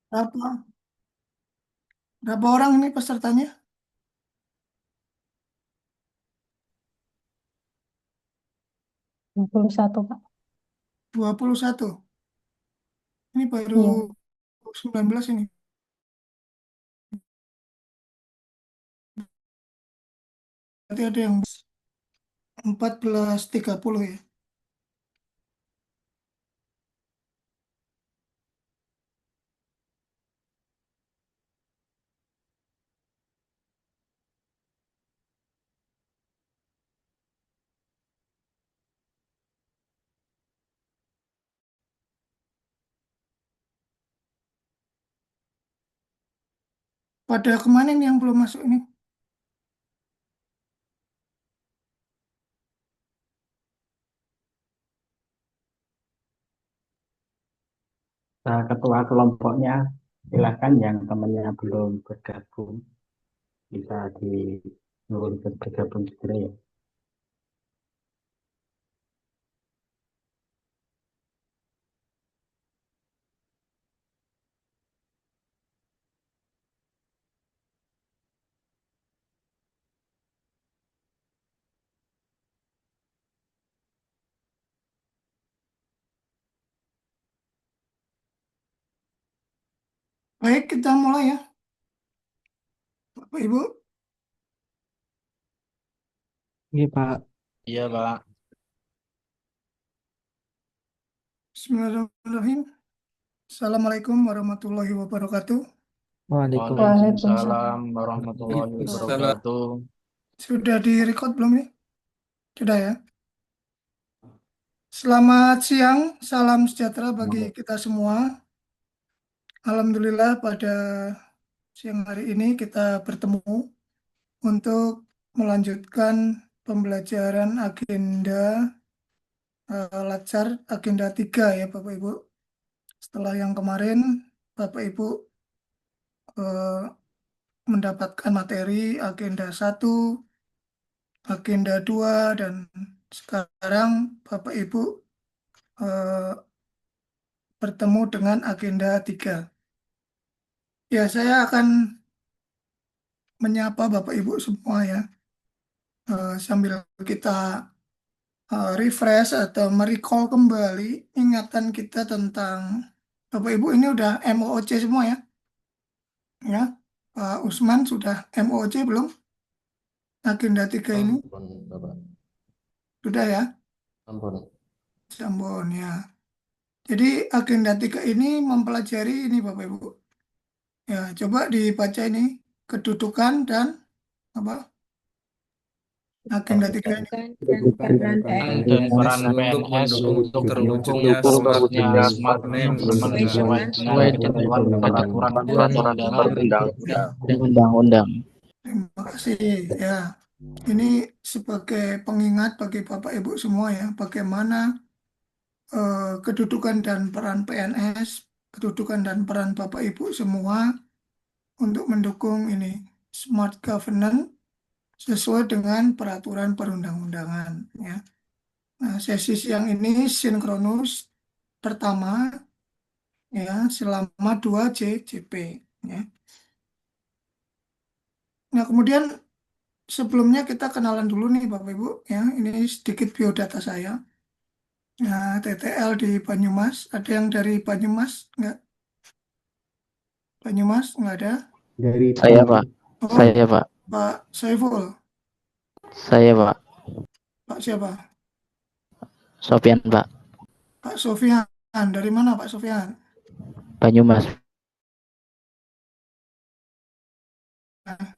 Berapa, berapa orang ini pesertanya? 21, Pak. 21. Ini baru Iya. 19 ini. Berarti ada yang 14.30 ya. Pada kemana nih yang belum masuk ini? Ketua kelompoknya, silakan yang temannya belum bergabung bisa disuruh bergabung segera ya. Baik, kita mulai ya, Bapak Ibu. Iya Pak. Iya, Pak. Bismillahirrahmanirrahim. Assalamualaikum warahmatullahi wabarakatuh. Waalaikumsalam. Waalaikumsalam. Waalaikumsalam warahmatullahi Waalaikumsalam. wabarakatuh. Sudah di-record belum nih? Sudah ya. Selamat siang, salam sejahtera bagi kita semua. Alhamdulillah pada siang hari ini kita bertemu untuk melanjutkan pembelajaran agenda Latsar agenda 3 ya Bapak Ibu. Setelah yang kemarin Bapak Ibu eh, mendapatkan materi agenda 1, agenda 2, dan sekarang Bapak Ibu eh, bertemu dengan agenda 3. Ya, saya akan menyapa Bapak Ibu semua ya, sambil kita refresh atau merecall kembali ingatan kita tentang Bapak Ibu ini udah MOOC semua ya. Ya, Pak Usman sudah MOOC belum? Agenda 3 ini Ampun, Bapak. sudah ya, Ampun. Ciambon ya. Jadi agenda 3 ini mempelajari ini Bapak Ibu. Ya, coba dibaca ini kedudukan dan apa? Agenda 3 ini. Kedudukan dan peran Dan PNS peran Untuk PNS mendukung untuk terwujudnya terwujudnya smart smart government government sesuai dengan sesuai dengan peraturan-peraturan perundang-undang. dan undang-undang. Terima kasih ya. Ini sebagai pengingat bagi Bapak Ibu semua ya, bagaimana kedudukan dan peran PNS, kedudukan dan peran Bapak Ibu semua untuk mendukung ini smart governance sesuai dengan peraturan perundang-undangan ya. Nah, sesi siang ini sinkronus pertama ya selama 2 JJP ya. Nah, kemudian sebelumnya kita kenalan dulu nih Bapak Ibu ya. Ini sedikit biodata saya. Nah, TTL di Banyumas, ada yang dari Banyumas? Enggak? Banyumas? Enggak ada? Dari Saya, Pak. Oh, Saya, Pak. Pak Saiful. Saya, Pak. Pak siapa? Sofian, Pak. Pak Sofian. Dari mana Pak Sofian? Banyumas. Pak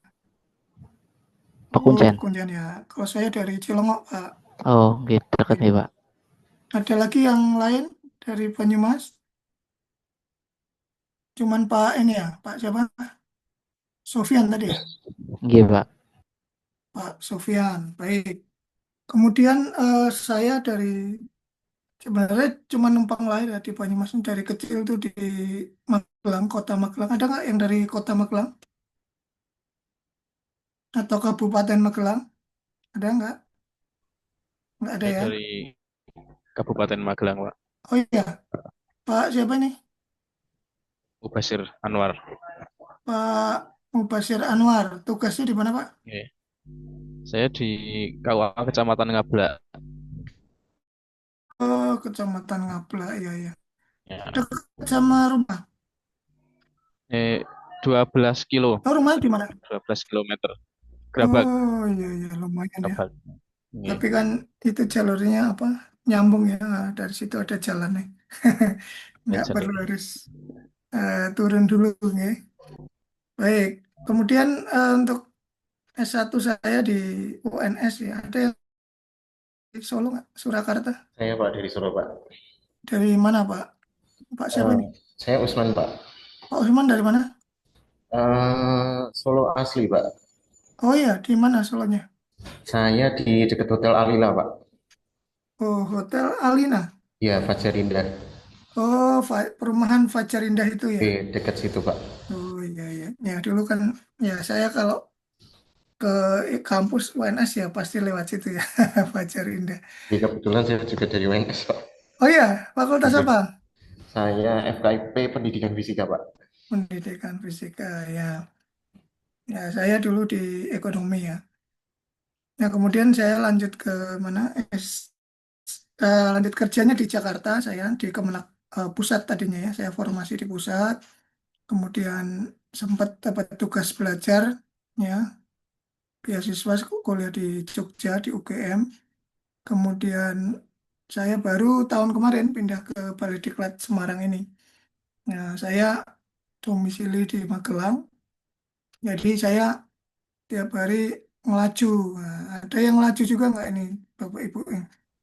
Oh, Kuncen. Kuncian ya. Kalau saya dari Cilongok, Pak. Oh, gitu dekat nih, Pak. Ada lagi yang lain dari Banyumas? Cuman Pak ini ya, Pak siapa? Sofian tadi ya? Iya, Pak. Pak Sofian. Baik. Kemudian saya dari sebenarnya cuma numpang lahir ya di Banyumas dari kecil tuh di Magelang, kota Magelang. Ada nggak yang dari kota Magelang atau Kabupaten Magelang? Ada nggak? Nggak ada Saya ya. dari Kabupaten Magelang, Pak. Oh iya, Pak siapa nih? Mubasir Anwar. Pak Mubasir Anwar, tugasnya di mana, Pak? Oke. Saya di KUA Kecamatan Ngablak. Oh, Kecamatan Ngapla, ya ya. Ya. Dekat sama rumah. 12 kilo, Oh, rumahnya di mana? 12 kilometer. Gerabak. Oh, iya iya, lumayan ya. Gerabak. Oke. Tapi kan itu jalurnya apa? Nyambung ya. Dari situ ada jalannya. Nggak Jalan. perlu harus turun dulu, ya. Baik. Kemudian untuk S1 saya di UNS ya. Ada yang di Solo nggak? Surakarta. Saya Pak dari Solo Pak. Dari mana, Pak? Pak siapa Eh, ini? saya Usman Pak. Pak Usman dari mana? Solo asli Pak. Oh iya, di mana Solonya? Saya di dekat Hotel Alila Pak. Oh, Hotel Alina. Ya, Fajar Indah. Oh, perumahan Fajar Indah itu ya. Di dekat situ Pak. Oh iya iya. Ya dulu kan ya saya kalau ke kampus UNS ya pasti lewat situ ya. Fajar Indah. Ya, kebetulan saya juga dari UNS Pak. Oh iya, fakultas Iya. apa? Saya FKIP Pendidikan Fisika Pak. Pendidikan Fisika ya. Ya saya dulu di ekonomi ya. Nah kemudian saya lanjut ke mana? Lanjut kerjanya di Jakarta. Saya di Kemenak Pusat tadinya ya. Saya formasi di pusat. Kemudian sempat dapat tugas belajar ya. Beasiswa kuliah di Jogja di UGM. Kemudian saya baru tahun kemarin pindah ke Balikdiklat Semarang ini. Nah, saya domisili di Magelang. Jadi saya tiap hari ngelaju. Nah, ada yang ngelaju juga nggak ini, Bapak Ibu?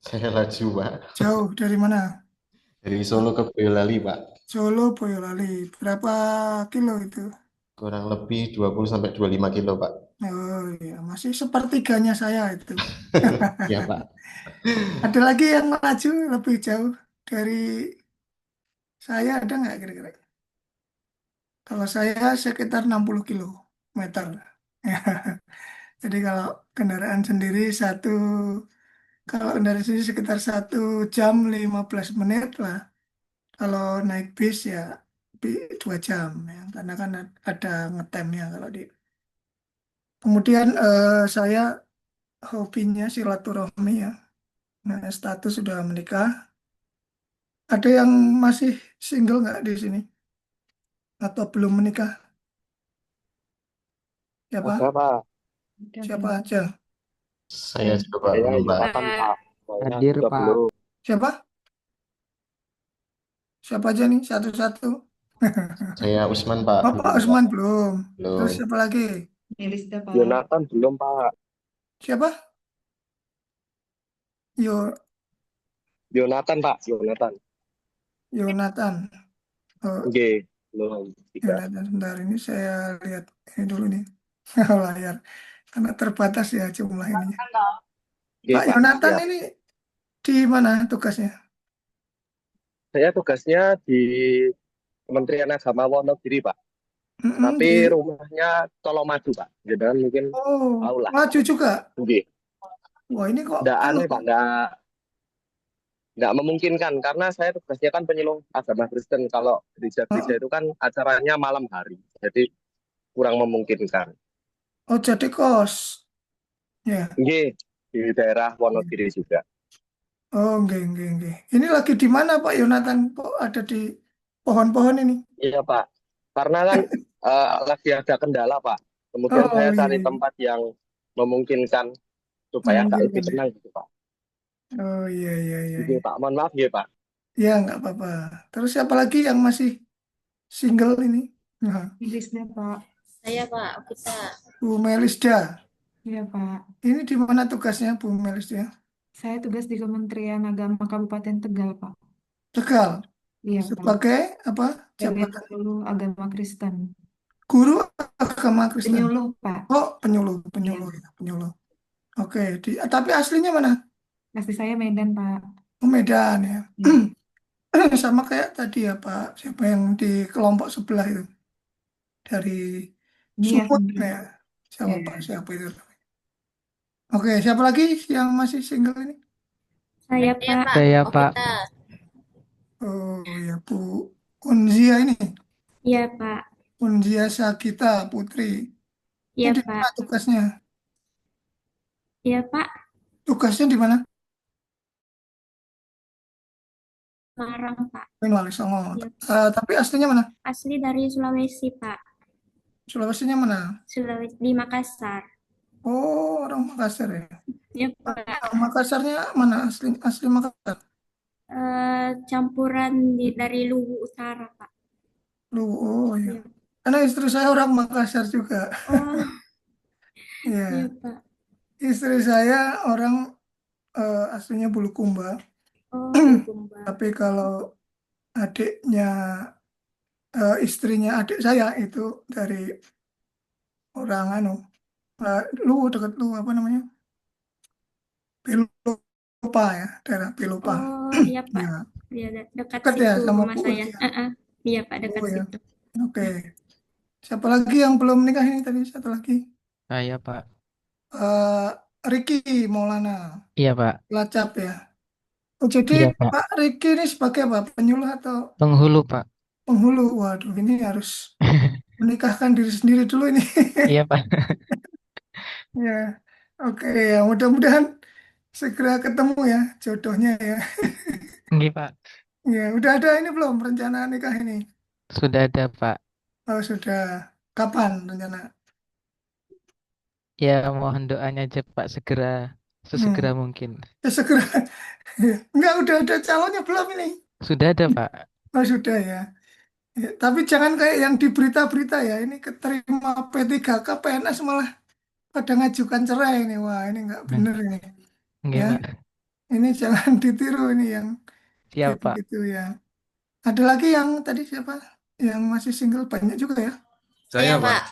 Saya laju Pak. Jauh dari mana? Dari Solo ke Boyolali Pak. Solo, Boyolali. Berapa kilo itu? Kurang lebih 20 sampai 25 kilo Pak. Oh iya, masih sepertiganya saya itu. Ya Pak. Ada lagi yang melaju lebih jauh dari saya, ada nggak kira-kira? Kalau saya sekitar 60 kilometer. Jadi kalau kendaraan sendiri kalau kendaraan sendiri sekitar 1 jam 15 menit lah. Kalau naik bis ya 2 jam ya. Karena kan ada ngetemnya kalau di. Kemudian saya hobinya silaturahmi ya. Nah, status sudah menikah. Ada yang masih single nggak di sini? Atau belum menikah? Siapa? Ada, Pak. Siapa aja? Saya juga Pak Saya belum Pak. Yonatan, Pak. Saya Hadir, juga Pak. belum. Siapa? Siapa aja nih? Satu-satu. Saya Usman Pak. Oh, Belum Pak Pak. Usman belum. Belum. Terus siapa lagi? Melista, Pak. Yonatan belum, Pak. Siapa? Yo, Yonatan, Pak. Yonatan. Yonatan. Oh, Oke, belum. Tiga. Yonatan. Sebentar ini saya lihat ini dulu nih. Layar. Karena terbatas ya jumlah ininya. Oke, Pak Pak. Yonatan Siap. ini di mana tugasnya? Saya tugasnya di Kementerian Agama Wonogiri, Pak. Mm-mm, Tapi di. rumahnya Colomadu, Pak. Jadi mungkin Oh, tahu lah. maju juga. Oke. Wah, ini kok Nggak anu. aneh, Pak. Nggak memungkinkan. Karena saya tugasnya kan penyuluh agama Kristen. Kalau gereja-gereja Oh, itu kan acaranya malam hari. Jadi kurang memungkinkan. oh, jadi kos. Ya. Oke. Di daerah Wonogiri juga. Oh, enggak, enggak, enggak. Ini lagi di mana Pak Yonatan? Kok ada di pohon-pohon ini? Iya, Pak. Karena kan lagi ada kendala, Pak. Kemudian Oh, saya iya, cari iya. tempat yang memungkinkan supaya agak lebih Memungkinkan. tenang gitu, Pak. Oh, iya, iya, iya, Gitu, iya. Pak. Mohon maaf ya, Pak. Ya, nggak apa-apa. Terus siapa lagi yang masih single ini? Nah, Melista, Pak. Saya Pak, kita. Bu Melisda. Iya, Pak. Ini di mana tugasnya Bu Melisda? Saya tugas di Kementerian Agama Kabupaten Tegal, Pak. Tegal. Iya, Pak. Sebagai apa? Sebagai Jabatan penyuluh agama Kristen. guru agama Kristen. Penyuluh, Pak. Oh, penyuluh, Iya. penyuluh, ya, penyuluh. Oke, tapi aslinya mana? Asli saya Medan, Pak. Oh, Medan ya. Iya. Sama kayak tadi ya Pak, siapa yang di kelompok sebelah itu dari Ini ya, Sumut sendiri. ya. Siapa Iya. Pak? Siapa itu? Oke, siapa lagi yang masih single ini? Saya, Saya Pak. Saya, Oh, Pak. kita. Oh ya Bu Unzia ini. Iya, Pak. Unjiasa kita Putri. Ini Iya, di Pak. mana tugasnya? Iya, Pak. Tugasnya di mana? Marang, Pak. Ini Wali Songo. Iya. Tapi aslinya mana? Asli dari Sulawesi, Pak. Sulawesinya mana? Sulawesi di Makassar. Oh, orang Makassar ya. Iya, Pak. Makassarnya mana? Asli asli Makassar. Campuran dari Luwu Utara, Pak. Lu, oh ya. Iya. Karena istri saya orang Makassar juga. Oh, iya, Ya, Pak. istri saya orang aslinya Bulukumba. Oh, Bulukumba. Tapi kalau adiknya istrinya adik saya itu dari orang anu, lu dekat lu apa namanya? Pilupa ya, daerah Pilupa. Oh, iya, Pak. Ya, Iya, dekat dekat ya situ sama rumah Puus saya. ya. Iya, Pak, Oh dekat ya. situ. Oke. Siapa lagi yang belum nikah ini tadi? Satu lagi. Saya, Pak. Eh Ricky Maulana, Iya, Pak. Lacap ya. Oh, jadi Iya, Pak. Pak Ricky ini sebagai apa? Penyuluh atau Penghulu, Pak. penghulu? Waduh, ini harus menikahkan diri sendiri dulu ini. Iya, Pak. Ya, oke ya. Mudah-mudahan segera ketemu ya jodohnya ya. Nggih, Pak. Ya, udah ada ini belum rencana nikah ini? Sudah ada, Pak. Oh, sudah. Kapan rencana? Ya, mohon doanya aja, Pak. Segera, sesegera Hmm. mungkin. Ya, segera. Enggak, udah ada calonnya belum ini? Sudah ada, Pak. Oh, sudah ya. Ya, tapi jangan kayak yang di berita-berita ya. Ini keterima P3K, PNS malah pada ngajukan cerai ini. Wah, ini nggak Nah, bener ini. nggih, Ya, Pak. ini jangan ditiru ini yang Siap, kayak Pak. begitu ya. Ada lagi yang tadi siapa? Yang masih single banyak juga ya. Saya, Pak.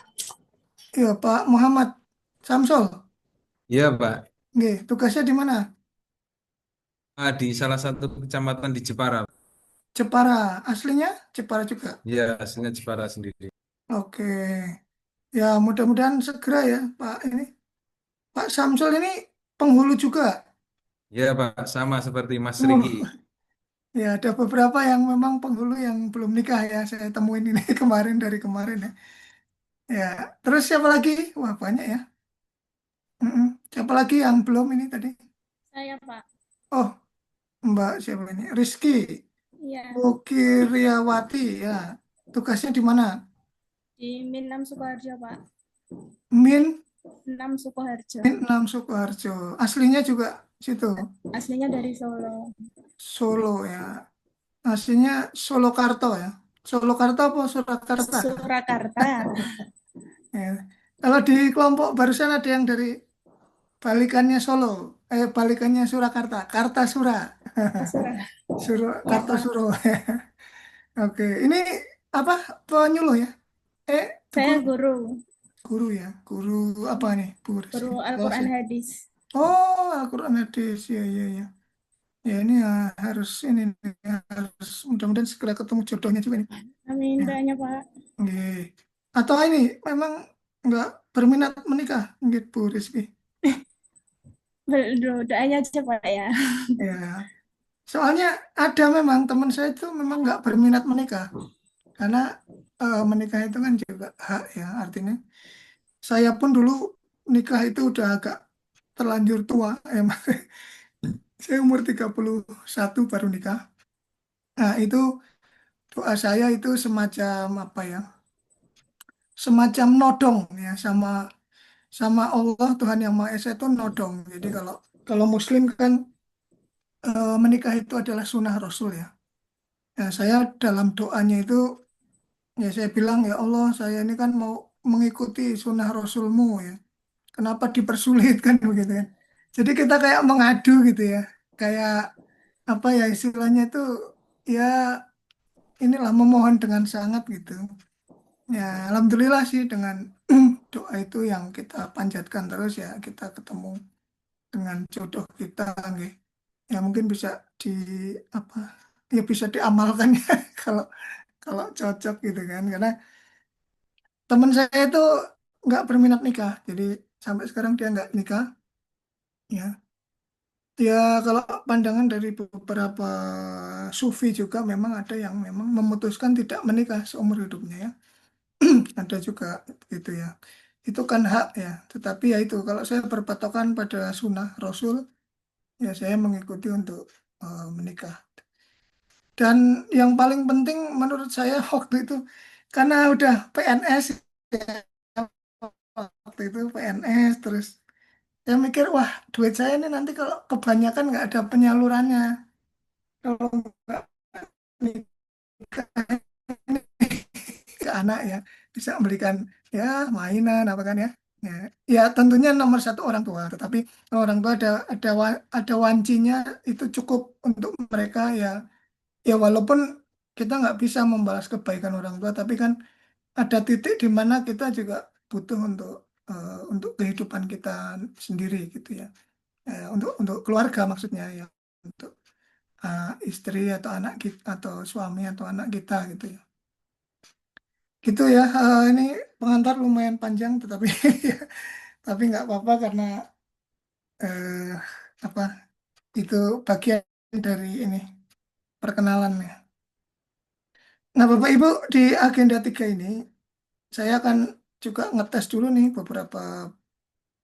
Iya, Pak Muhammad Samsul. Iya, Pak. Nggih, tugasnya di mana? Di salah satu kecamatan di Jepara. Jepara. Aslinya Jepara juga. Ya, aslinya Jepara sendiri. Oke. Ya, mudah-mudahan segera ya, Pak ini. Pak Samsul ini penghulu juga. Ya, Pak. Sama seperti Mas Oh, Riki. ya, ada beberapa yang memang penghulu yang belum nikah ya. Saya temuin ini kemarin dari kemarin ya. Ya, terus siapa lagi? Wah, banyak ya. Mm-mm. Siapa lagi yang belum ini tadi? Saya, Pak. Oh, Mbak siapa ini? Rizky Iya, Wukiriawati ya. Tugasnya di mana? di Minam Sukoharjo, Pak. Min Minam Sukoharjo. Min 6 Sukoharjo. Aslinya juga situ, Aslinya dari Solo. Solo ya. Aslinya Solokarto ya. Solokarto apa Surakarta? Surakarta. Ya. Kalau di kelompok barusan ada yang dari balikannya Solo, balikannya Surakarta, Kartasura, Suro, Iya, Pak. Kartosuro. Oke, ini apa penyuluh ya? Saya Guru, guru. guru ya, guru apa nih, Bu Rizky? Guru Kelas Al-Quran ya? Hadis. Oh, Al-Quran Hadis, ya, ya, ya. Ya ini ya, harus ini nih, harus mudah-mudahan segera ketemu jodohnya juga nih. Amin, Ya, doanya, Pak. oke. Atau ini memang nggak berminat menikah, gitu Bu Rizky. Doanya aja, Pak, ya. Ya, soalnya ada memang teman saya itu memang nggak berminat menikah karena menikah itu kan juga hak ya, artinya saya pun dulu nikah itu udah agak terlanjur tua emang. Saya umur 31 baru nikah. Nah, itu doa saya itu semacam apa ya? Semacam nodong ya sama sama Allah Tuhan Yang Maha Esa itu nodong. Jadi kalau kalau Muslim kan menikah itu adalah sunnah Rasul ya. Nah, saya dalam doanya itu ya saya bilang ya Allah saya ini kan mau mengikuti sunnah Rasulmu ya. Kenapa dipersulit kan begitu kan? Jadi kita kayak mengadu gitu ya. Kayak apa ya istilahnya itu ya inilah memohon dengan sangat gitu. Ya alhamdulillah sih dengan doa itu yang kita panjatkan terus ya kita ketemu dengan jodoh kita nggih. Ya mungkin bisa di apa ya bisa diamalkan ya kalau kalau cocok gitu kan karena teman saya itu nggak berminat nikah jadi sampai sekarang dia nggak nikah ya Ya, kalau pandangan dari beberapa sufi juga memang ada yang memang memutuskan tidak menikah seumur hidupnya ya. Ada juga gitu ya. Itu kan hak ya. Tetapi ya itu kalau saya berpatokan pada sunnah Rasul, ya saya mengikuti untuk menikah. Dan yang paling penting menurut saya waktu itu karena udah PNS ya, waktu itu PNS terus saya mikir wah duit saya ini nanti kalau kebanyakan nggak ada penyalurannya kalau nggak nikah ini ke anak ya bisa memberikan ya mainan apa kan ya ya, ya tentunya nomor satu orang tua tetapi orang tua ada wancinya itu cukup untuk mereka ya ya walaupun kita nggak bisa membalas kebaikan orang tua tapi kan ada titik di mana kita juga butuh untuk kehidupan kita sendiri gitu ya. Untuk keluarga maksudnya ya untuk istri atau anak kita atau suami atau anak kita gitu ya. Gitu ya. Ini pengantar lumayan panjang tetapi tapi nggak apa-apa karena eh, apa itu bagian dari ini perkenalan ya. Nah, Bapak Ibu di agenda 3 ini saya akan juga ngetes dulu nih beberapa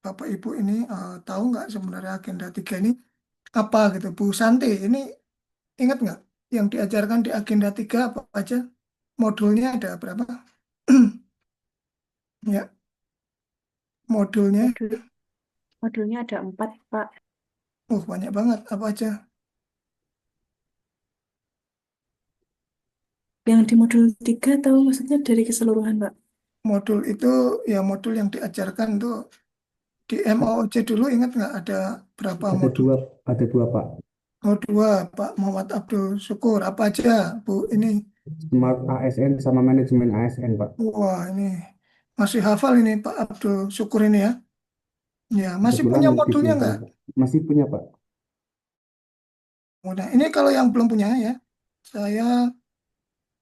Bapak Ibu ini tahu nggak sebenarnya agenda 3 ini apa gitu. Bu Santi ini ingat nggak yang diajarkan di agenda 3 apa aja? Modulnya ada berapa? Ya, modulnya. Modulnya ada 4, Pak. Banyak banget. Apa aja? Yang di modul 3 tahu maksudnya dari keseluruhan, Pak? Modul itu ya modul yang diajarkan tuh di MOOC dulu ingat nggak ada berapa modul? Ada dua Pak. Oh, 2, Pak Muhammad Abdul Syukur. Apa aja, Bu? Ini. Smart ASN sama manajemen ASN Pak. Wah, ini masih hafal ini Pak Abdul Syukur ini ya. Ya, masih Kebetulan punya lebih modulnya pintar nggak? Pak. Masih punya Pak. Nah, ini kalau yang belum punya ya, saya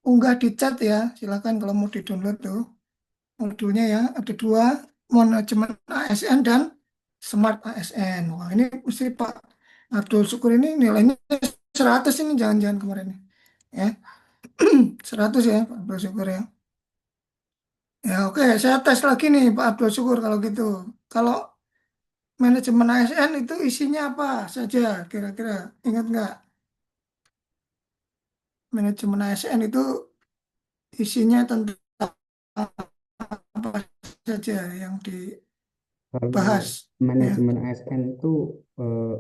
unggah di chat ya. Silakan kalau mau di-download tuh. Modulnya ya, ada 2, manajemen ASN dan Smart ASN. Wah, ini mesti Pak Abdul Syukur ini nilainya 100 ini jangan-jangan kemarin. Ya, 100 ya Pak Abdul Syukur ya. Ya oke, saya tes lagi nih Pak Abdul Syukur kalau gitu. Kalau manajemen ASN itu isinya apa saja kira-kira? Ingat nggak? Manajemen ASN itu isinya tentang apa saja yang Kalau dibahas ya. manajemen ASN itu eh,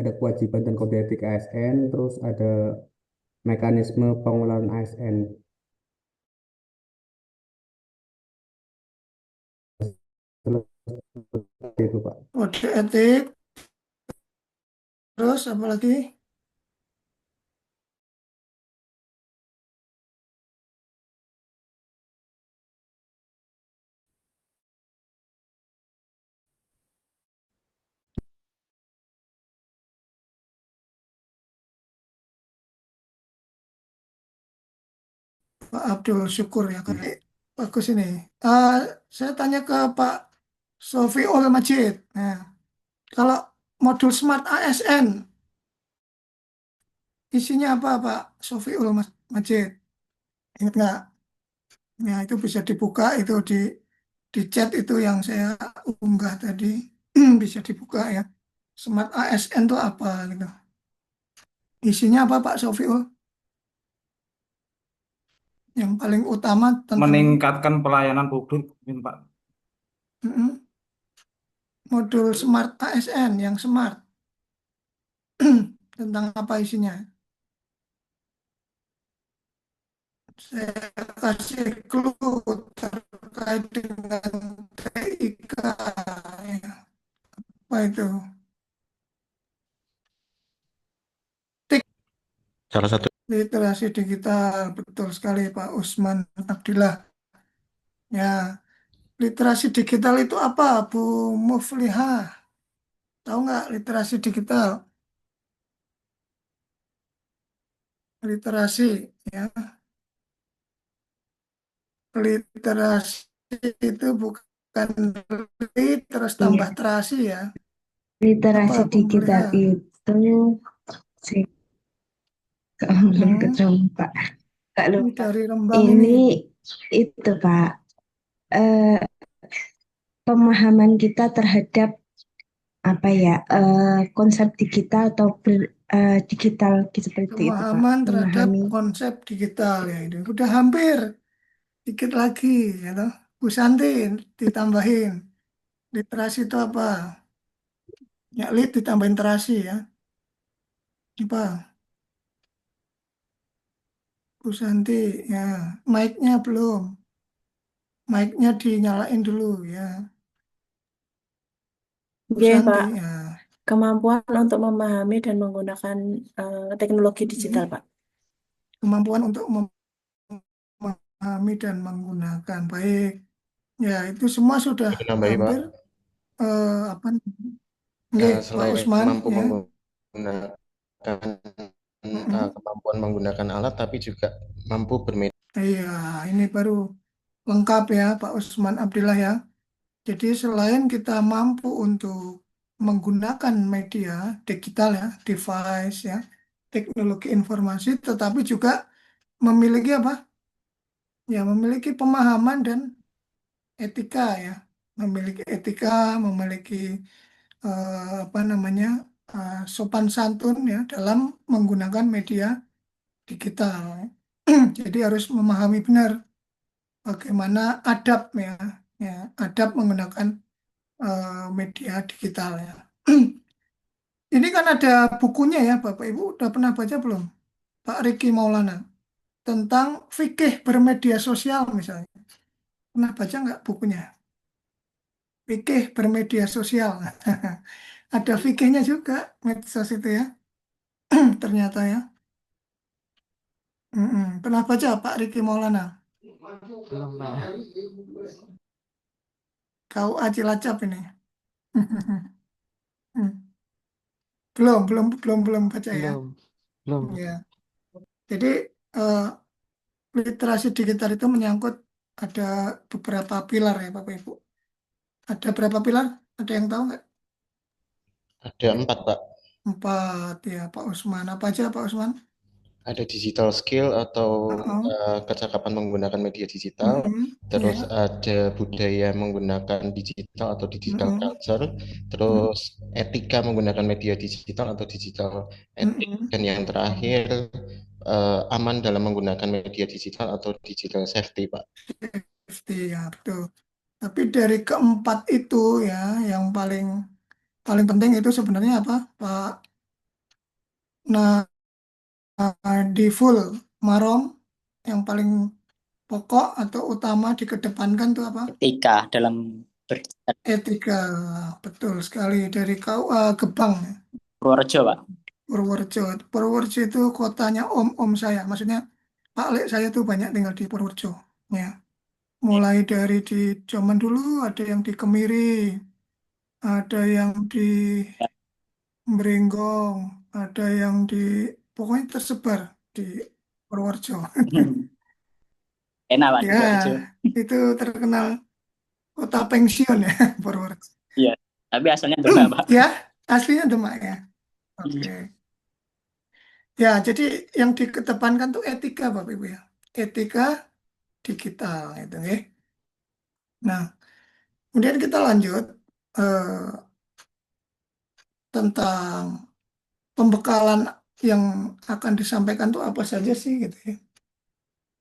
ada kewajiban dan kode etik ASN, terus ada mekanisme pengelolaan ASN. Seperti itu Pak. Kode etik, terus apa lagi? Pak Abdul Syukur ya. Oke, bagus ini. Eh, saya tanya ke Pak Sofiul Majid. Nah, kalau modul Smart ASN isinya apa Pak Sofiul Majid? Ingat nggak? Ya, itu bisa dibuka itu di chat itu yang saya unggah tadi bisa dibuka ya. Smart ASN itu apa gitu. Isinya apa Pak Sofiul? Yang paling utama tentang Meningkatkan pelayanan publik, Pak. Mm-mm. Modul Smart ASN yang smart tentang apa isinya? Saya kasih clue terkait dengan TIK ya. Apa itu? Tik Salah satu literasi digital betul sekali Pak Usman Abdillah. Ya, literasi digital itu apa, Bu Muflihah? Tahu nggak literasi digital? Literasi, ya. Literasi itu bukan li terus tambah Iya, terasi ya. literasi Apa, Bu digital Muflihah? saya belum Hmm, ketemu Pak. Kak ini lupa. dari Rembang Ini ini. itu Pak, eh, pemahaman kita terhadap apa ya, konsep digital atau digital seperti itu Pak. Pemahaman terhadap Memahami. konsep digital ya ini. Udah hampir, dikit lagi ya toh. Bu Santi ditambahin. Literasi itu apa? Ya, ditambahin terasi ya. Apa? Bu Santi ya. Mic-nya belum. Mic-nya dinyalain dulu ya. Bu Oke, Santi Pak. ya. Kemampuan untuk memahami dan menggunakan teknologi digital, Ini Pak. kemampuan untuk memahami dan menggunakan baik. Ya, itu semua sudah Boleh nambahin Pak. hampir apa namanya? Nggih, Pak Selain Usman mampu ya. menggunakan Mm-mm. kemampuan menggunakan alat, tapi juga mampu bermedia. Iya, ini baru lengkap ya Pak Usman Abdillah ya. Jadi selain kita mampu untuk menggunakan media digital ya, device ya, teknologi informasi, tetapi juga memiliki apa? Ya, memiliki pemahaman dan etika ya, memiliki etika, memiliki apa namanya sopan santun ya dalam menggunakan media digital. Jadi harus memahami benar bagaimana adab ya, ya adab menggunakan media digital ya. Ini kan ada bukunya ya, Bapak Ibu udah pernah baca belum? Pak Riki Maulana tentang fikih bermedia sosial misalnya. Pernah baca nggak bukunya? Fikih bermedia sosial. Ada fikihnya juga medsos itu ya, ternyata ya. Mm-mm. Pernah baca Pak Riki Maulana? Belum, Pak. Kau Cilacap ini. Belum baca ya. Belum. Belum. Ya. Jadi eh, literasi digital itu menyangkut ada beberapa pilar ya Bapak Ibu. Ada berapa pilar? Ada yang tahu nggak? Ada 4 Pak. 4 ya Pak Usman. Apa aja Pak Usman? Ada digital skill atau Oh, kecakapan menggunakan media digital, terus ya. ada budaya menggunakan digital atau digital Mm-mm. culture, terus etika menggunakan media digital atau digital etik, Mm-mm. dan yang terakhir aman dalam menggunakan media digital atau digital safety, Pak. Safety ya betul. Tapi dari keempat itu ya, yang paling paling penting itu sebenarnya apa, Pak? Nah, di full Marom yang paling pokok atau utama dikedepankan tuh apa? Etika dalam bertindak. Etika, betul sekali dari KUA Gebang, ya. Purworejo, Pak. Purworejo. Purworejo itu kotanya om-om saya, maksudnya Pak Lek saya tuh banyak tinggal di Purworejo, ya. Mulai dari di zaman dulu ada yang di Kemiri, ada yang di Brenggong, ada yang di pokoknya tersebar di Purworejo. Enak, Pak, di Ya, Purworejo. itu terkenal kota pensiun ya, Purworejo. Iya, tapi asalnya Demak, Pak. Ya, aslinya Demak ya. Oke. Ya, jadi yang dikedepankan tuh etika, Bapak Ibu ya. Etika digital itu ya. Nah, kemudian kita lanjut tentang pembekalan yang akan disampaikan tuh apa saja sih gitu ya.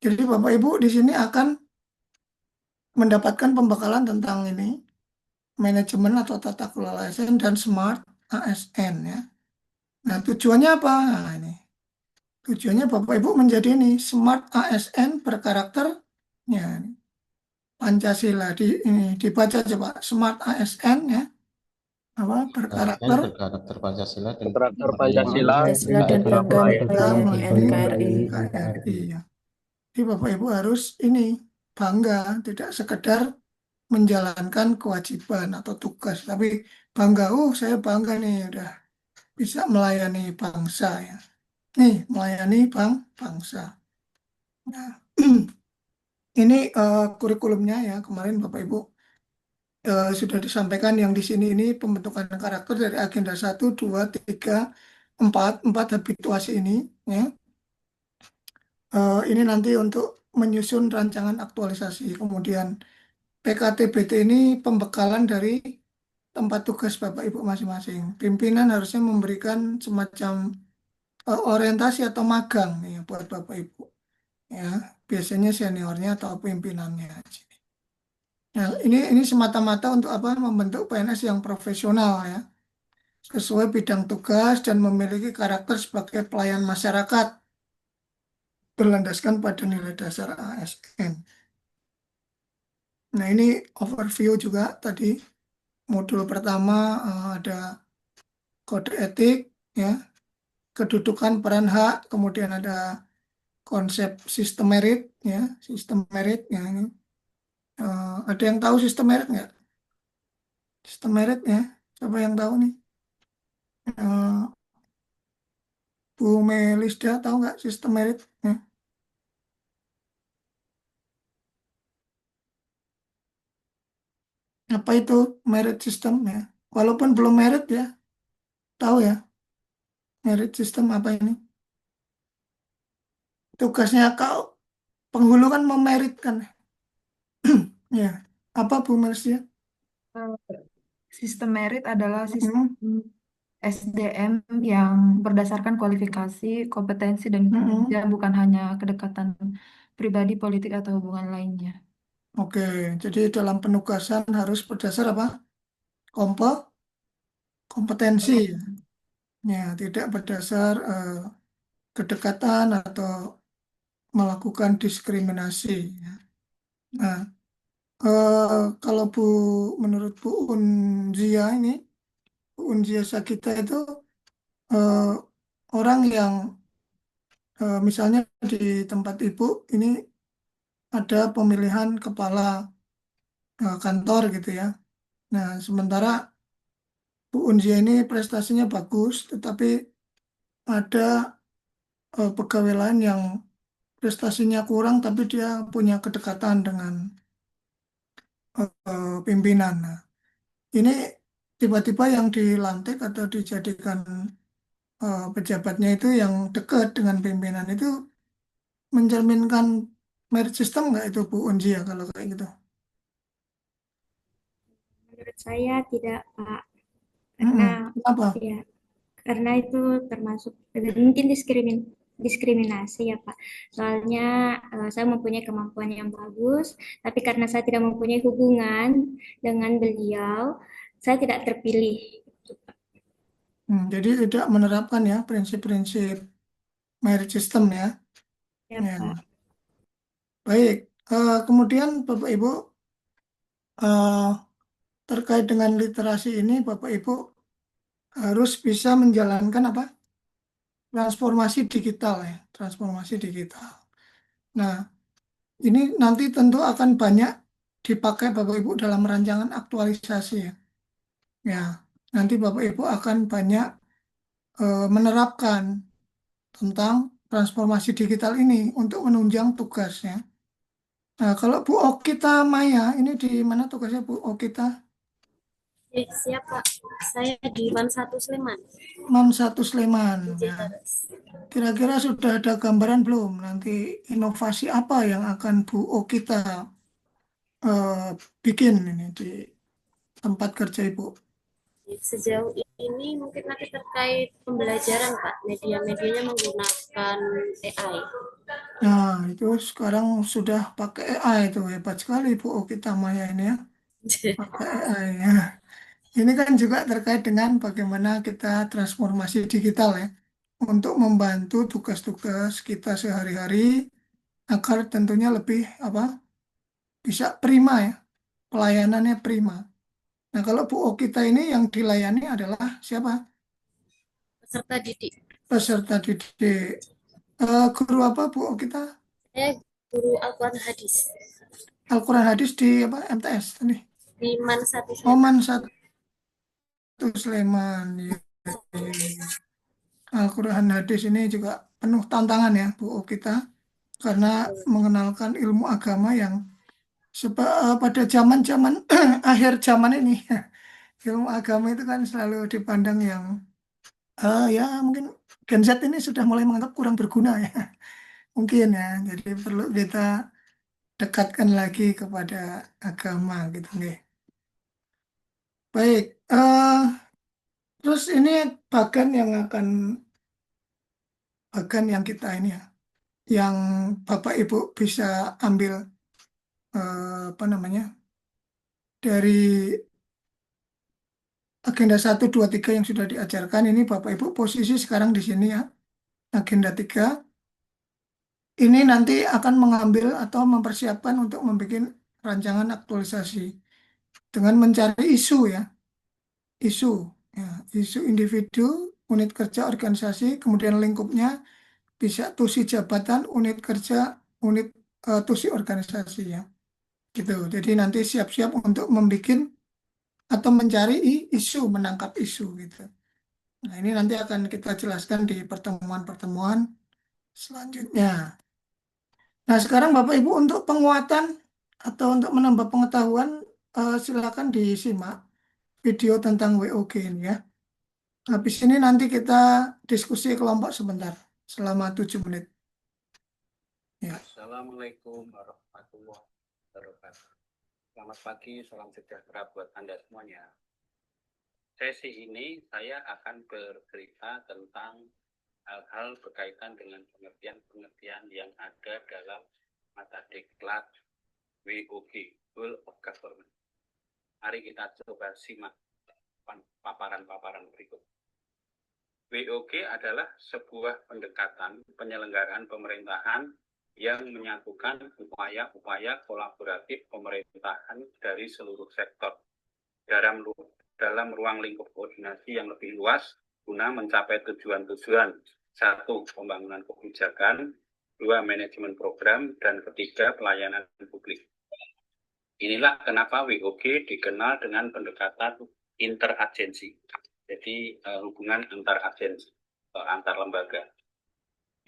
Jadi Bapak Ibu di sini akan mendapatkan pembekalan tentang ini manajemen atau tata kelola ASN dan smart ASN ya. Nah, tujuannya apa? Nah, ini. Tujuannya Bapak Ibu menjadi ini smart ASN berkarakter ya, Pancasila ini dibaca coba smart ASN ya. Apa ASN berkarakter berkarakter Pancasila dan Berkarakter melayani Pancasila Pancasila dan dan bangga melayani melayani melayani NKRI. NKRI ya. Jadi Bapak Ibu harus ini bangga, tidak sekedar menjalankan kewajiban atau tugas, tapi bangga, saya bangga nih udah bisa melayani bangsa ya. Nih, melayani bangsa. Nah, ini kurikulumnya ya kemarin Bapak Ibu sudah disampaikan yang di sini ini pembentukan karakter dari agenda 1, 2, 3, empat habituasi ini, ya. Ini nanti untuk menyusun rancangan aktualisasi. Kemudian PKTBT ini pembekalan dari tempat tugas Bapak Ibu masing-masing. Pimpinan harusnya memberikan semacam orientasi atau magang nih buat Bapak Ibu. Ya, biasanya seniornya atau pimpinannya. Nah, ini semata-mata untuk apa? Membentuk PNS yang profesional ya, sesuai bidang tugas dan memiliki karakter sebagai pelayan masyarakat berlandaskan pada nilai dasar ASN. Nah, ini overview juga tadi. Modul pertama ada kode etik, ya, kedudukan peran hak, kemudian ada konsep sistem merit, ya, sistem merit, ya, ini. Ada yang tahu sistem merit nggak? Sistem merit ya, siapa yang tahu nih? Eh, Bu Melisda tahu nggak sistem merit? Ya. Apa itu merit system ya? Walaupun belum merit ya, tahu ya merit system apa ini? Tugasnya kau penghulu kan memeritkan. Ya, apa Bu Melisda? Sistem merit adalah Hmm, sistem SDM yang berdasarkan kualifikasi, kompetensi, dan kinerja, bukan hanya kedekatan pribadi, politik, atau hubungan lainnya. Oke, jadi dalam penugasan harus berdasar apa? Kompetensi. Ya, tidak berdasar kedekatan atau melakukan diskriminasi. Ya. Nah, kalau menurut Bu Unzia ini, Bu Unzia Sagita itu eh, orang yang misalnya di tempat Ibu ini ada pemilihan kepala kantor gitu ya. Nah, sementara Bu Unzia ini prestasinya bagus, tetapi ada pegawai lain yang prestasinya kurang, tapi dia punya kedekatan dengan pimpinan. Nah, ini tiba-tiba yang dilantik atau dijadikan pejabatnya itu yang dekat dengan pimpinan itu mencerminkan merit system nggak itu Bu Unji ya kalau kayak gitu? Menurut saya tidak, Pak. Karena Kenapa? ya, karena itu termasuk mungkin diskriminasi ya Pak. Soalnya saya mempunyai kemampuan yang bagus, tapi karena saya tidak mempunyai hubungan dengan beliau, saya tidak terpilih. Jadi tidak menerapkan ya prinsip-prinsip merit system ya. Ya, Ya. Pak. Baik. Kemudian Bapak Ibu terkait dengan literasi ini Bapak Ibu harus bisa menjalankan apa? Transformasi digital ya, transformasi digital. Nah, ini nanti tentu akan banyak dipakai Bapak Ibu dalam rancangan aktualisasi ya. Ya, nanti Bapak Ibu akan banyak menerapkan tentang transformasi digital ini untuk menunjang tugasnya. Nah, kalau Bu Okita Maya, ini di mana tugasnya Bu Okita? Siap Pak, saya di MAN 1 Sleman. MAN 1 Sleman. Ya. Kira-kira sudah ada gambaran belum nanti inovasi apa yang akan Bu Okita bikin ini di tempat kerja Ibu? Sejauh ini mungkin nanti terkait pembelajaran Pak, media-medianya menggunakan AI. Nah, itu sekarang sudah pakai AI itu hebat sekali Bu Okita Maya ini ya. Pakai AI ya. Ini kan juga terkait dengan bagaimana kita transformasi digital ya untuk membantu tugas-tugas kita sehari-hari agar tentunya lebih apa bisa prima ya, pelayanannya prima. Nah, kalau Bu Okita ini yang dilayani adalah siapa? Peserta didik. Peserta didik. Guru apa Bu Okita? Saya guru Al-Quran Hadis. Al-Quran Hadis di apa MTS tadi? Di MAN 1 Oh, Sleman. MAN 1 Sleman. Ya. Al-Quran Hadis ini juga penuh tantangan ya Bu Okita karena mengenalkan ilmu agama yang pada zaman-zaman akhir zaman ini ilmu agama itu kan selalu dipandang yang Ya mungkin Gen Z ini sudah mulai menganggap kurang berguna ya. Mungkin ya. Jadi perlu kita dekatkan lagi kepada agama gitu nih. Baik, terus ini bagan yang kita ini ya, yang Bapak Ibu bisa ambil apa namanya dari agenda 1, 2, 3 yang sudah diajarkan ini Bapak Ibu posisi sekarang di sini ya. Agenda 3 ini nanti akan mengambil atau mempersiapkan untuk membuat rancangan aktualisasi dengan mencari isu ya, isu ya, isu individu, unit kerja organisasi, kemudian lingkupnya bisa tusi jabatan, unit kerja, unit tusi organisasi ya. Gitu. Jadi nanti siap-siap untuk membuat atau mencari isu, menangkap isu gitu. Nah, ini nanti akan kita jelaskan di pertemuan-pertemuan selanjutnya. Nah, sekarang Bapak Ibu untuk penguatan atau untuk menambah pengetahuan, silakan disimak video tentang WOG ini ya. Habis ini nanti kita diskusi kelompok sebentar, selama 7 menit. Ya. Assalamualaikum warahmatullahi wabarakatuh. Selamat pagi, salam sejahtera buat Anda semuanya. Sesi ini saya akan bercerita tentang hal-hal berkaitan dengan pengertian-pengertian yang ada dalam mata diklat WOG, Whole of Government. Mari kita coba simak paparan-paparan berikut. WOG adalah sebuah pendekatan penyelenggaraan pemerintahan yang menyatukan upaya-upaya kolaboratif pemerintahan dari seluruh sektor dalam ruang lingkup koordinasi yang lebih luas guna mencapai tujuan-tujuan. 1. Pembangunan kebijakan, 2. Manajemen program, dan 3. Pelayanan publik. Inilah kenapa WOG dikenal dengan pendekatan interagensi. Jadi hubungan antar agensi, antar lembaga.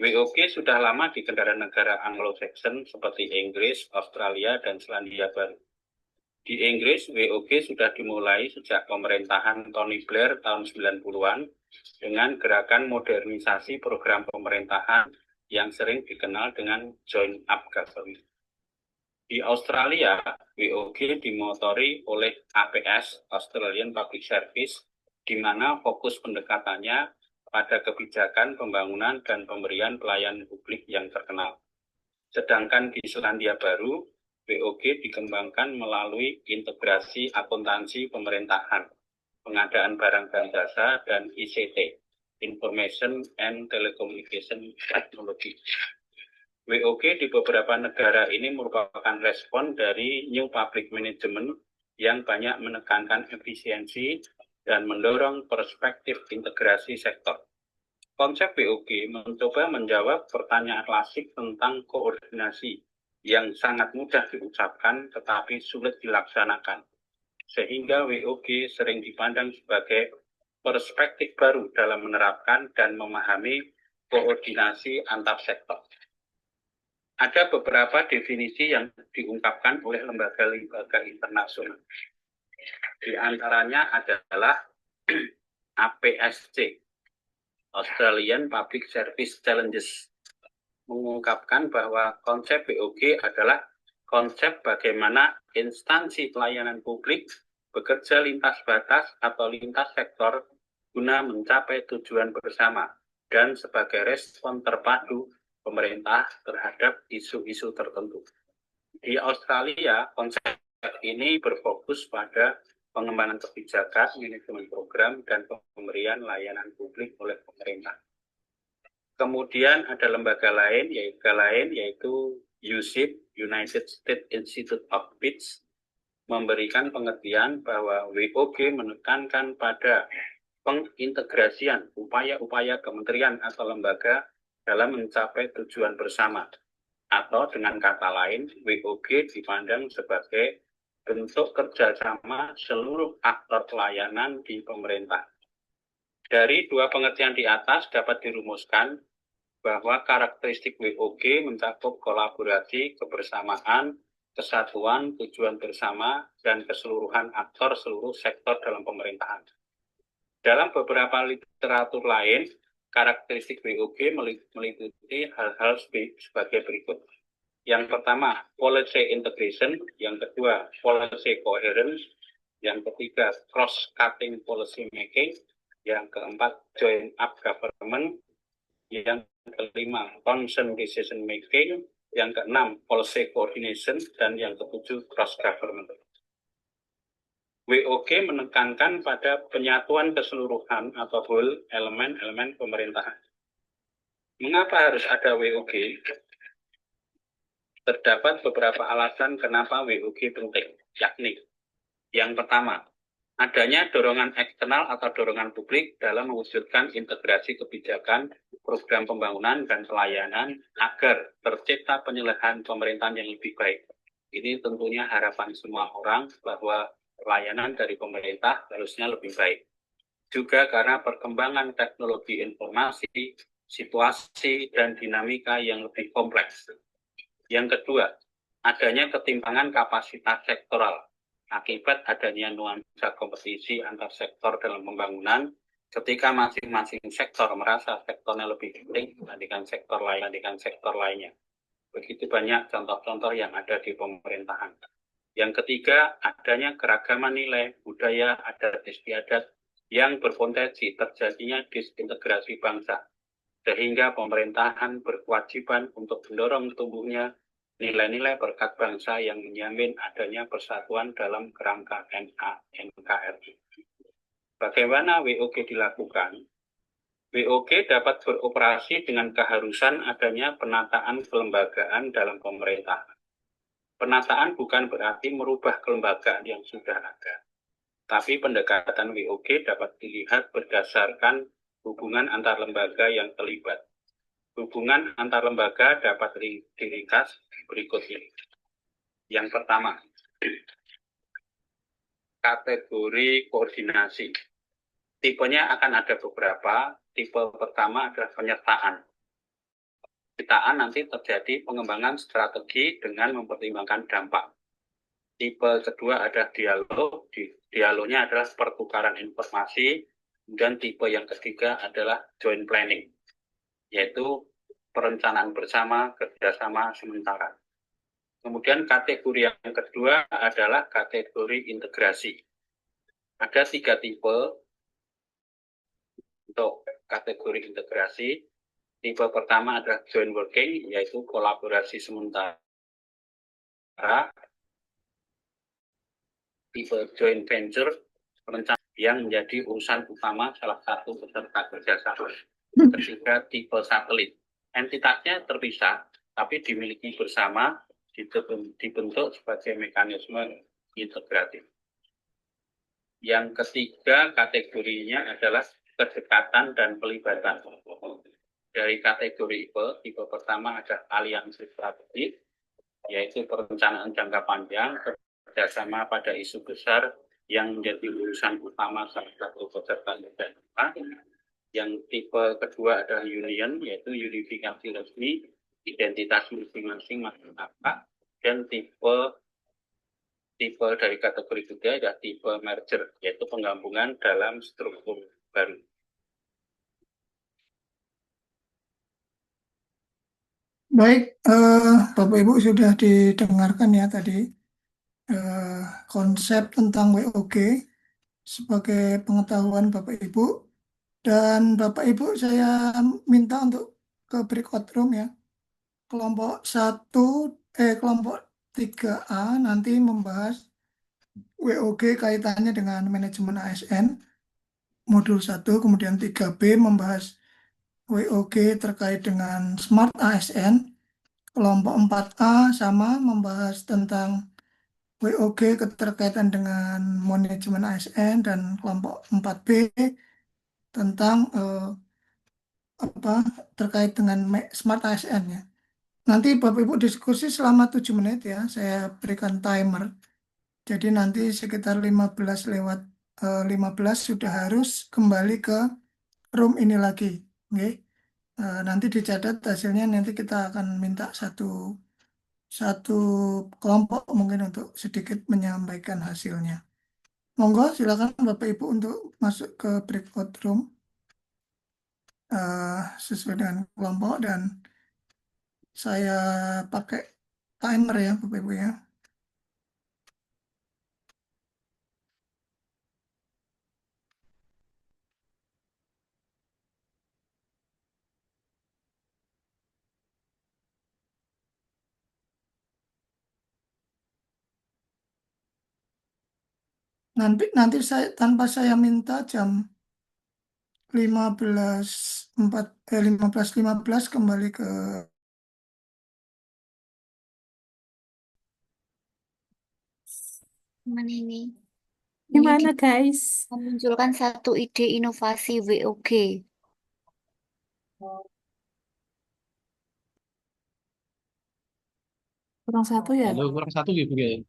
WOG sudah lama di negara Anglo-Saxon seperti Inggris, Australia, dan Selandia Baru. Di Inggris, WOG sudah dimulai sejak pemerintahan Tony Blair tahun 90-an dengan gerakan modernisasi program pemerintahan yang sering dikenal dengan Joint Up Government. Di Australia, WOG dimotori oleh APS, Australian Public Service, di mana fokus pendekatannya pada kebijakan pembangunan dan pemberian pelayanan publik yang terkenal. Sedangkan di Selandia Baru, WOG dikembangkan melalui integrasi akuntansi pemerintahan, pengadaan barang dan jasa, dan ICT, Information and Telecommunication Technology. WOG di beberapa negara ini merupakan respon dari New Public Management yang banyak menekankan efisiensi dan mendorong perspektif integrasi sektor. Konsep WOG mencoba menjawab pertanyaan klasik tentang koordinasi yang sangat mudah diucapkan tetapi sulit dilaksanakan. Sehingga WOG sering dipandang sebagai perspektif baru dalam menerapkan dan memahami koordinasi antar sektor. Ada beberapa definisi yang diungkapkan oleh lembaga-lembaga internasional. Di antaranya adalah APSC, Australian Public Service Challenges, mengungkapkan bahwa konsep WOG adalah konsep bagaimana instansi pelayanan publik bekerja lintas batas atau lintas sektor guna mencapai tujuan bersama dan sebagai respon terpadu pemerintah terhadap isu-isu tertentu. Di Australia, konsep ini berfokus pada pengembangan kebijakan, manajemen program, dan pemberian layanan publik oleh pemerintah. Kemudian ada lembaga lain yaitu USIP, United States Institute of Peace, memberikan pengertian bahwa WOG menekankan pada pengintegrasian upaya-upaya kementerian atau lembaga dalam mencapai tujuan bersama. Atau dengan kata lain, WOG dipandang sebagai bentuk kerjasama seluruh aktor pelayanan di pemerintah. Dari dua pengertian di atas dapat dirumuskan bahwa karakteristik WOG mencakup kolaborasi, kebersamaan, kesatuan, tujuan bersama, dan keseluruhan aktor seluruh sektor dalam pemerintahan. Dalam beberapa literatur lain, karakteristik WOG meliputi hal-hal sebagai berikut. Yang pertama, policy integration. Yang kedua, policy coherence. Yang ketiga, cross-cutting policy making. Yang keempat, joint up government. Yang kelima, consent decision making. Yang keenam, policy coordination. Dan yang ketujuh, cross government. WOG menekankan pada penyatuan keseluruhan atau whole elemen-elemen pemerintahan. Mengapa harus ada WOG? Terdapat beberapa alasan kenapa WOG penting, yakni yang pertama, adanya dorongan eksternal atau dorongan publik dalam mewujudkan integrasi kebijakan, program pembangunan, dan pelayanan agar tercipta penyelesaian pemerintahan yang lebih baik. Ini tentunya harapan semua orang bahwa pelayanan dari pemerintah harusnya lebih baik. Juga karena perkembangan teknologi informasi, situasi, dan dinamika yang lebih kompleks. Yang kedua, adanya ketimpangan kapasitas sektoral akibat adanya nuansa kompetisi antar sektor dalam pembangunan ketika masing-masing sektor merasa sektornya lebih penting dibandingkan sektor lainnya. Begitu banyak contoh-contoh yang ada di pemerintahan. Yang ketiga, adanya keragaman nilai, budaya, adat istiadat yang berpotensi terjadinya disintegrasi bangsa, sehingga pemerintahan berkewajiban untuk mendorong tumbuhnya nilai-nilai berkat bangsa yang menjamin adanya persatuan dalam kerangka NKRI. Bagaimana WOG dilakukan? WOG dapat beroperasi dengan keharusan adanya penataan kelembagaan dalam pemerintahan. Penataan bukan berarti merubah kelembagaan yang sudah ada, tapi pendekatan WOG dapat dilihat berdasarkan hubungan antar lembaga yang terlibat. Hubungan antar lembaga dapat diringkas berikut ini. Yang pertama, kategori koordinasi. Tipenya akan ada beberapa. Tipe pertama adalah penyertaan. Penyertaan nanti terjadi pengembangan strategi dengan mempertimbangkan dampak. Tipe kedua adalah dialog. Dialognya adalah pertukaran informasi. Dan tipe yang ketiga adalah joint planning, yaitu perencanaan bersama, kerjasama sementara. Kemudian kategori yang kedua adalah kategori integrasi. Ada 3 tipe untuk kategori integrasi. Tipe pertama adalah joint working, yaitu kolaborasi sementara. Tipe joint venture, perencanaan yang menjadi urusan utama salah satu peserta kerjasama. Ketiga, tipe satelit. Entitasnya terpisah, tapi dimiliki bersama, dibentuk sebagai mekanisme integratif. Yang ketiga kategorinya adalah kedekatan dan pelibatan. Dari kategori tipe pertama ada aliansi strategik, yaitu perencanaan jangka panjang, kerjasama pada isu besar yang menjadi urusan utama salah satu peserta negara. Yang tipe kedua adalah union, yaitu unifikasi resmi, identitas masing-masing masyarakat. Dan tipe dari kategori ketiga adalah tipe merger, yaitu penggabungan dalam struktur baru. Baik, Bapak Ibu sudah didengarkan ya tadi konsep tentang WOG sebagai pengetahuan Bapak Ibu. Dan Bapak Ibu saya minta untuk ke breakout room ya. Kelompok 3A nanti membahas WOG kaitannya dengan manajemen ASN modul 1, kemudian 3B membahas WOG terkait dengan Smart ASN. Kelompok 4A sama membahas tentang WOG keterkaitan dengan manajemen ASN, dan kelompok 4B tentang terkait dengan Smart ASN ya. Nanti Bapak Ibu diskusi selama 7 menit ya, saya berikan timer. Jadi nanti sekitar 15 sudah harus kembali ke room ini lagi. Oke. Nanti dicatat hasilnya, nanti kita akan minta satu kelompok mungkin untuk sedikit menyampaikan hasilnya. Monggo silakan Bapak Ibu untuk masuk ke breakout room sesuai dengan kelompok dan saya pakai timer ya Bapak Ibu ya. Nanti saya tanpa saya minta jam 15.15 kembali ke Mana ini? Ini Gimana guys? memunculkan satu ide inovasi WOG. Kurang satu ya? Halo, kurang satu gitu ya.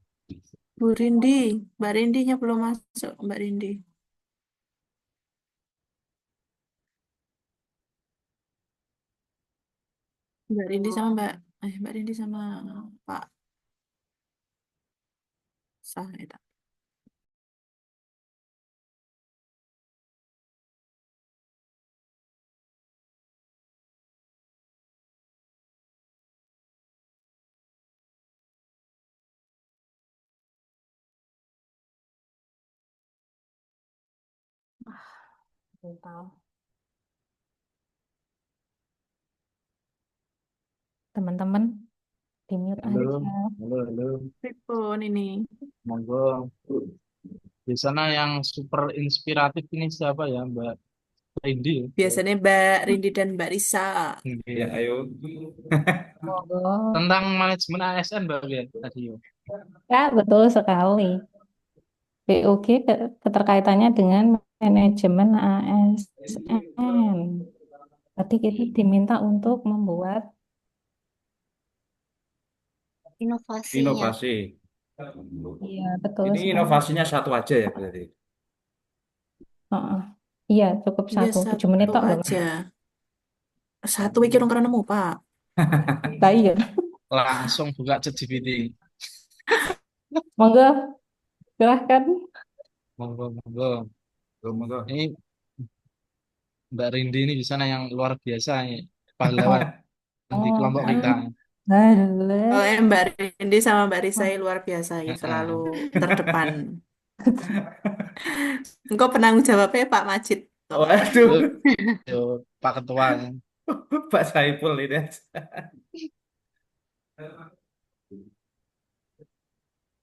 Bu Rindi, Mbak Rindinya belum masuk, Mbak Rindi. Mbak Rindi sama Mbak Rindi sama Pak Sahida. Belum tahu. Teman-teman, di mute Halo, aja. halo. Telepon ini. Monggo. Di sana yang super inspiratif ini siapa ya, Mbak Indi? Biasanya Mbak Rindi dan Mbak Risa. Ya, ayo. Monggo. Tentang manajemen ASN, Mbak Bian, tadi. Ya, betul sekali. BOG keterkaitannya dengan manajemen ASN. Tadi kita diminta untuk membuat Inovasinya. Inovasi. Iya, betul Ini sekali. inovasinya satu aja ya berarti. Heeh. Iya, cukup Iya, 7 menit satu tok loh. aja. Satu mikir karena nemu, Pak. Lah iya. Langsung buka ChatGPT. Monggo, silahkan. Monggo, monggo. Monggo. Ini Mbak Rindi ini di sana yang luar biasa ya. Pahlawan di Oh, kelompok kita. halo. Oh, Mbak Rindi sama Mbak Risa ini luar biasa ya, selalu terdepan. Engkau penanggung jawabnya Pak Majid. Waduh, Yo, Pak Ketua. Pak Saiful ini.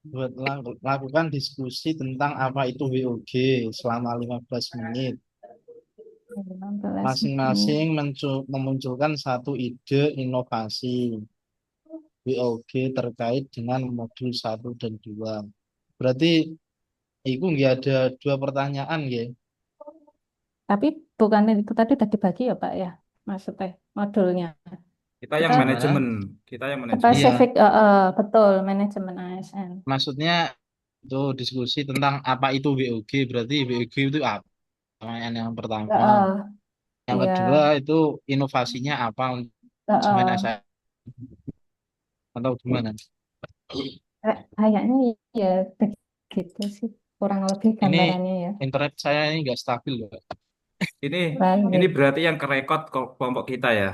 Buat lakukan diskusi tentang apa itu WOG selama 15 menit. 15 Masing-masing menit. memunculkan satu ide inovasi WOG terkait dengan modul 1 dan 2. Berarti itu nggak ada 2 pertanyaan ya. Tapi bukan itu tadi udah dibagi ya Pak ya, maksudnya modulnya. Kita yang Kita manajemen, kita yang manajemen. Iya, spesifik, betul, manajemen ASN. maksudnya itu diskusi tentang apa itu WOG. Berarti WOG itu apa? Pertanyaan yang pertama. Yang Iya. kedua itu inovasinya apa untuk manajemen ASN atau gimana? Kayaknya iya begitu sih, kurang lebih Ini gambarannya ya. internet saya ini nggak stabil loh. Ini Baik. berarti yang kerekod kelompok kita ya.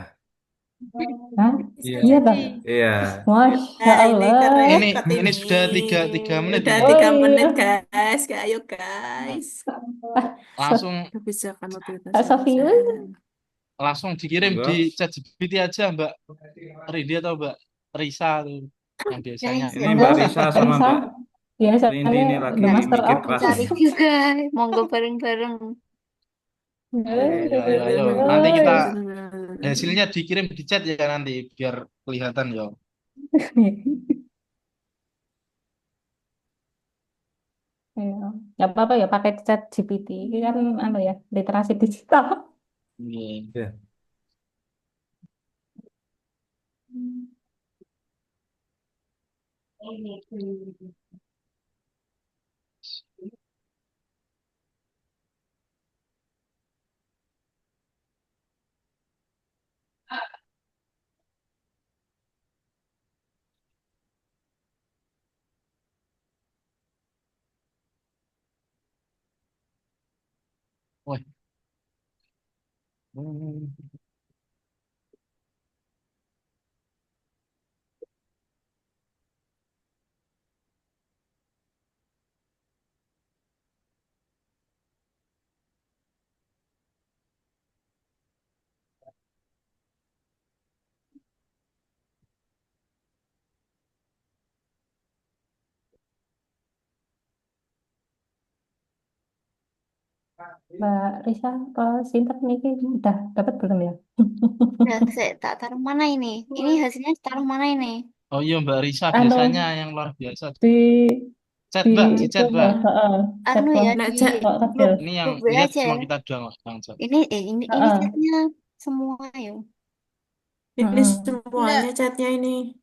Hah? Iya. Iya Pak. Iya. Masya Nah, ini Allah. kerekot Ini sudah tiga menit Udah ini. 3 menit, guys. Ayo, guys. Langsung Kebijakan mobilitas Pak Sofi, ASN. langsung dikirim Monggo. di ChatGPT aja Mbak Rindi atau Mbak Risa tuh yang biasanya. Ini Mbak Risa sama Risa, Mbak biasanya Rindi ini lagi the master mikir of keras Cari ini. juga. Monggo bareng-bareng. Ayo. Nanti kita hasilnya dikirim di chat ya nanti biar kelihatan ya. Iya. Nggak apa-apa ya pakai chat GPT ini kan ya literasi digital. Iya. Wah. Hmm. Mbak Risa, kalau Sinter nih udah dapat belum ya? Udah, saya tak taruh mana ini? Ini hasilnya taruh mana ini? Oh iya Mbak Risa Anu biasanya yang luar biasa. di Chat di Mbak, di itu chat Mbak. chat Anu ya kok di kok kecil. grup Ini yang grup WA lihat aja cuma ya. kita doang Bang Chat. Ini chatnya semua ya. Ini semuanya chatnya ini.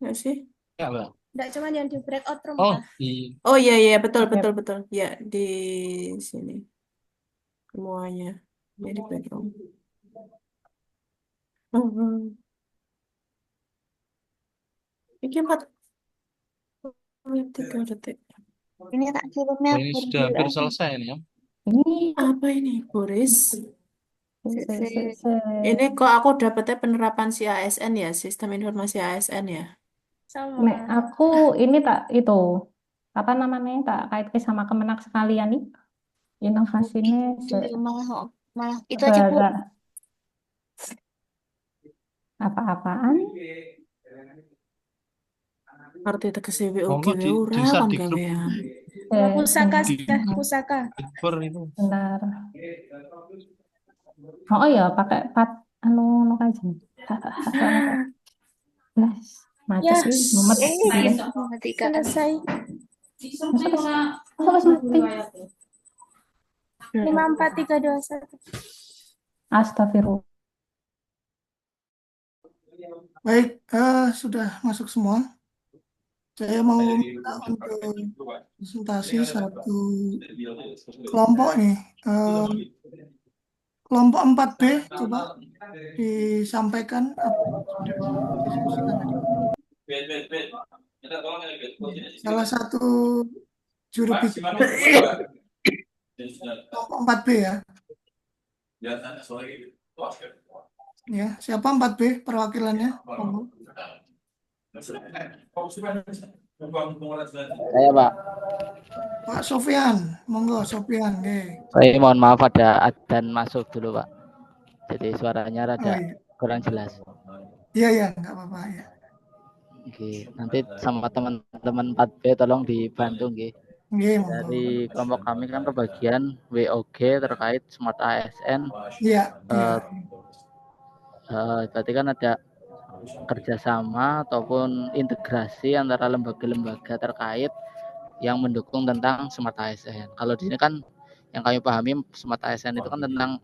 Nggak sih? Ya Mbak. Enggak cuma yang di breakout room, Oh Kak. Oh iya iya betul Oke. betul betul. Ya di sini semuanya. Jadi background. Ini 3 detik. Ini tak kirimnya Ini sudah hampir selesai ini ya. Ini Apa ini, Boris? se. Ini kok aku dapetnya penerapan si ASN ya, sistem informasi ASN ya. Nek aku ini tak itu apa namanya tak kaitkan sama Kemenak sekalian nih inovasinya malah itu aja Bu. Apa-apaan? Arti tegese Monggo WOG di ora share kon di grup. gawean. Pusaka Di sudah pusaka. ber itu. Bentar. Oh iya pakai anu aja. Nah, mati Ya, sih nomor selesai. Masa mati? 5, 4, 3, 2, 1. Astagfirullah. Baik, sudah masuk semua. Saya mau minta untuk presentasi satu kelompok nih. Kelompok 4B, coba disampaikan apa yang sudah didiskusikan tadi. Salah satu juru bicara kelompok 4B ya. Ya, siapa 4B perwakilannya? Saya Pak. Pak Sofian, monggo Sofian. Saya mohon maaf ada adzan masuk dulu Pak. Jadi suaranya rada iya. kurang jelas. Iya, nggak apa-apa ya. Oke, nanti sama teman-teman 4B tolong dibantu nggih. Dari kelompok kami kan kebagian WOG terkait Smart ASN. Iya. Berarti kan ada kerjasama ataupun integrasi antara lembaga-lembaga terkait yang mendukung tentang Smart ASN. Kalau di sini kan yang kami pahami Smart ASN itu kan tentang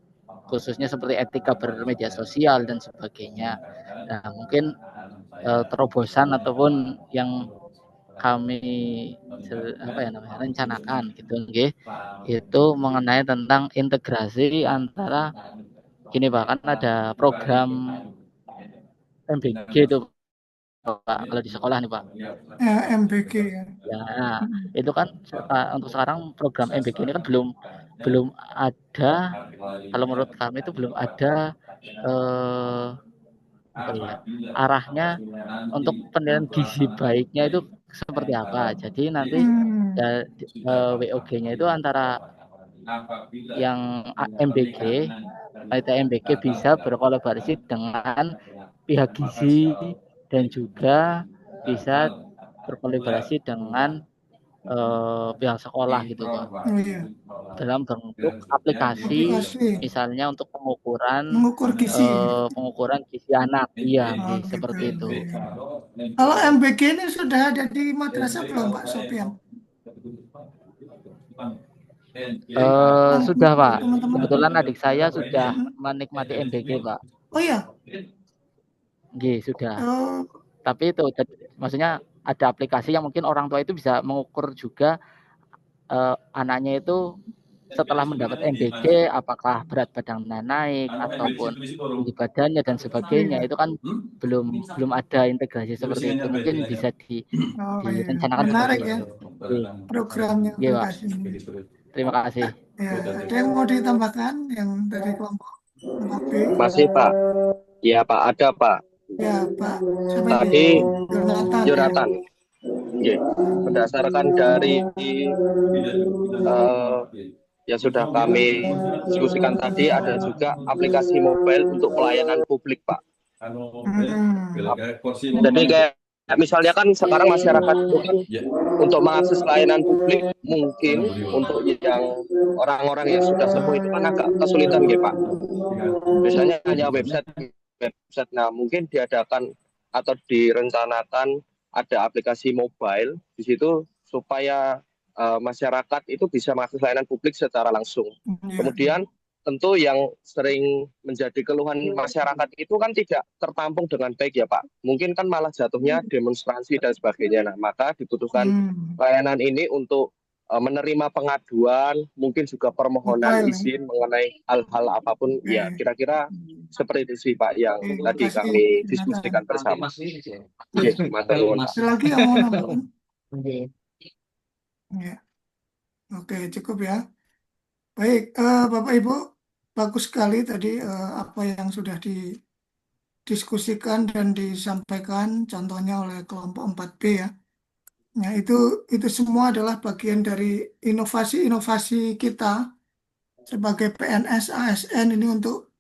khususnya seperti etika bermedia sosial dan sebagainya. Nah, mungkin terobosan ataupun yang kami rencanakan gitu nggih, itu mengenai tentang integrasi antara gini Pak, kan ada program MBG itu Pak, kalau di sekolah nih Pak. MBG ya. Ya, itu kan untuk sekarang program MBG ini kan belum ada, kalau menurut kami itu belum ada arahnya untuk penilaian gizi baiknya itu seperti apa. Jadi nanti WOG-nya itu antara yang MBG, MBG bisa berkolaborasi dengan pihak gizi dan juga bisa berkolaborasi dengan pihak sekolah gitu Pak. Dalam bentuk aplikasi misalnya untuk pengukur gizi anak. Iya, seperti itu. Kalau MBG ini sudah ada di madrasah belum Pak Sofian? Sudah Pak. Kebetulan adik saya sudah menikmati MBG Pak. Oh iya. Nggih, sudah. Tapi itu maksudnya ada aplikasi yang mungkin orang tua itu bisa mengukur juga anaknya itu setelah mendapat MBG apakah berat badannya naik ataupun tinggi badannya dan sebagainya. Itu kan belum ada integrasi seperti itu. Mungkin bisa direncanakan menarik seperti ya itu. programnya. Terima kasih. Ya, ada yang mau ditambahkan yang dari kelompok 4B? Masih Pak. Iya Pak, ada Pak. Ya, Pak. Siapa ini? Tadi Jonathan ya. Jonathan, nggih, berdasarkan dari eh, yang sudah kami diskusikan tadi, ada juga aplikasi mobile untuk pelayanan publik Pak. Jadi kayak misalnya kan sekarang masyarakat itu kan untuk mengakses pelayanan publik mungkin untuk yang orang-orang yang sudah sepuh itu kan agak kesulitan gitu Pak. Biasanya hanya website. Nah, mungkin diadakan atau direncanakan ada aplikasi mobile di situ supaya masyarakat itu bisa mengakses layanan publik secara langsung. Kemudian tentu yang sering menjadi keluhan masyarakat itu kan tidak tertampung dengan baik ya Pak. Mungkin kan malah jatuhnya demonstrasi dan sebagainya. Nah, maka dibutuhkan layanan ini untuk menerima pengaduan, mungkin juga permohonan izin mengenai hal-hal apapun. Ya, kira-kira seperti itu sih Pak yang tadi kami diskusikan bersama. Oke, matur nuwun, Pak. Ada lagi yang mau nambahin? Ya. Oke, cukup ya. Baik, Bapak Ibu, bagus sekali tadi apa yang sudah didiskusikan dan disampaikan, contohnya oleh kelompok 4B ya. Nah, itu semua adalah bagian dari inovasi-inovasi kita sebagai PNS ASN ini untuk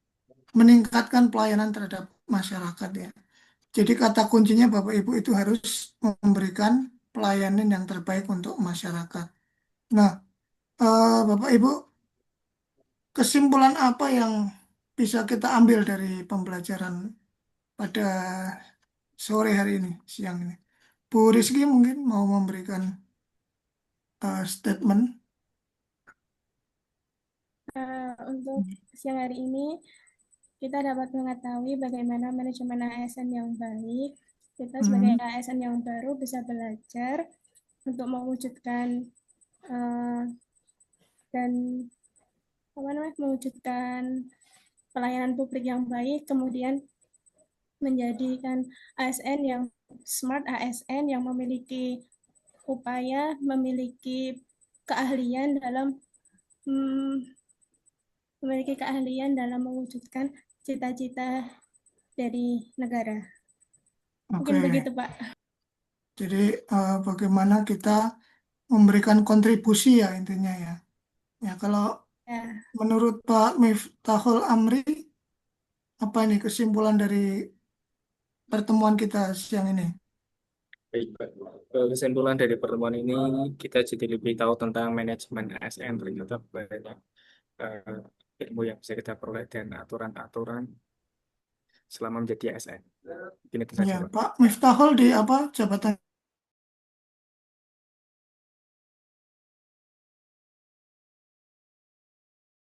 meningkatkan pelayanan terhadap masyarakat ya. Jadi kata kuncinya Bapak Ibu itu harus memberikan pelayanan yang terbaik untuk masyarakat. Nah, Bapak Ibu, kesimpulan apa yang bisa kita ambil dari pembelajaran pada sore hari ini, siang ini? Bu Rizky mungkin mau memberikan statement. Untuk siang hari ini, kita dapat mengetahui bagaimana manajemen ASN yang baik. Kita sebagai ASN yang baru bisa belajar untuk mewujudkan dan mewujudkan pelayanan publik yang baik, kemudian menjadikan ASN yang smart, ASN yang memiliki upaya, memiliki keahlian dalam mewujudkan cita-cita dari negara. Mungkin begitu, Pak. Jadi bagaimana kita memberikan kontribusi ya intinya ya. Ya kalau menurut Pak Miftahul Amri, apa ini kesimpulan dari pertemuan kita siang ini? Baik, Pak. Kesimpulan dari pertemuan ini kita jadi lebih tahu tentang manajemen ASN. Ternyata banyak ilmu yang bisa kita peroleh dan aturan-aturan selama menjadi ASN. Ini saja, Ya, Pak. Pak Miftahul di apa jabatan?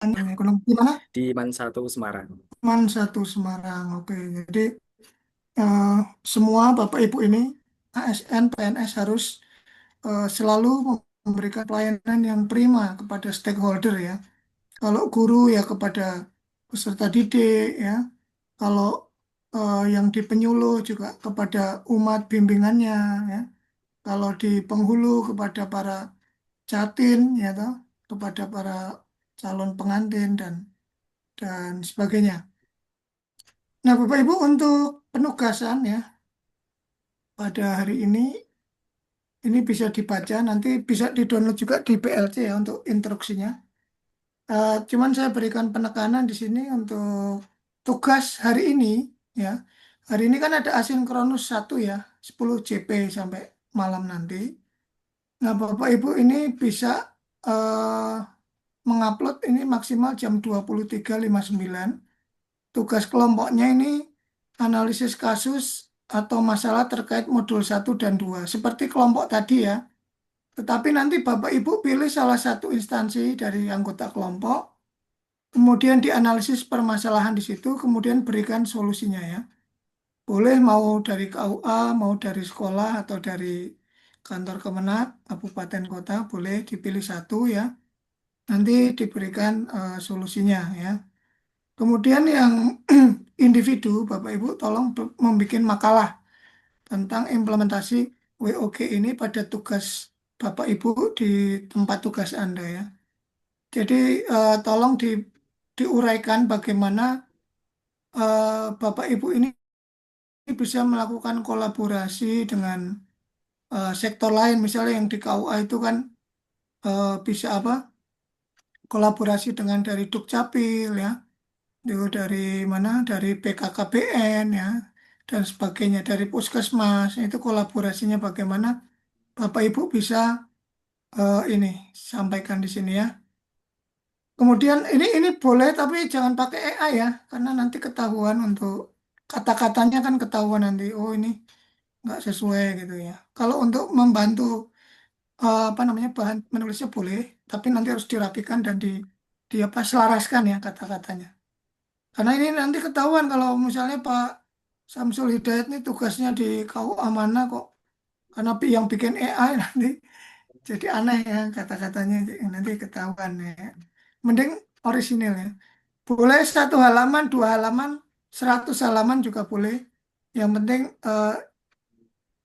Ekonomi di mana? Di MAN 1 Semarang. MAN 1 Semarang. Oke, jadi semua Bapak Ibu ini ASN, PNS harus selalu memberikan pelayanan yang prima kepada stakeholder ya. Kalau guru ya kepada peserta didik ya. Kalau yang di penyuluh juga kepada umat bimbingannya ya. Kalau di penghulu kepada para catin ya toh, kepada para calon pengantin dan sebagainya. Nah, Bapak Ibu untuk penugasan ya pada hari ini bisa dibaca, nanti bisa di-download juga di PLC ya untuk instruksinya. Cuman saya berikan penekanan di sini untuk tugas hari ini ya. Hari ini kan ada asinkronus 1 ya, 10 JP sampai malam nanti. Nah, Bapak Ibu ini bisa mengupload ini maksimal jam 23.59. Tugas kelompoknya ini analisis kasus atau masalah terkait modul 1 dan 2. Seperti kelompok tadi ya. Tetapi nanti Bapak Ibu pilih salah satu instansi dari anggota kelompok, kemudian dianalisis permasalahan di situ, kemudian berikan solusinya ya. Boleh mau dari KUA, mau dari sekolah atau dari kantor Kemenak, kabupaten kota, boleh dipilih satu ya. Nanti diberikan solusinya ya. Kemudian yang individu, Bapak Ibu tolong membuat makalah tentang implementasi WOG ini pada tugas Bapak Ibu di tempat tugas Anda ya. Jadi tolong diuraikan bagaimana Bapak Ibu ini bisa melakukan kolaborasi dengan sektor lain, misalnya yang di KUA itu kan bisa apa? Kolaborasi dengan dari Dukcapil ya, itu dari mana? Dari BKKBN ya, dan sebagainya dari Puskesmas. Itu kolaborasinya bagaimana? Bapak Ibu bisa ini sampaikan di sini ya. Kemudian ini boleh tapi jangan pakai AI ya, karena nanti ketahuan untuk kata-katanya kan ketahuan nanti. Oh ini nggak sesuai gitu ya. Kalau untuk membantu apa namanya bahan menulisnya boleh, tapi nanti harus dirapikan dan di apa selaraskan ya kata-katanya. Karena ini nanti ketahuan kalau misalnya Pak Samsul Hidayat ini tugasnya di KUA mana kok, karena yang bikin AI nanti jadi aneh ya kata-katanya nanti ketahuan ya. Mending orisinil ya. Boleh 1 halaman, 2 halaman, 100 halaman juga boleh. Yang penting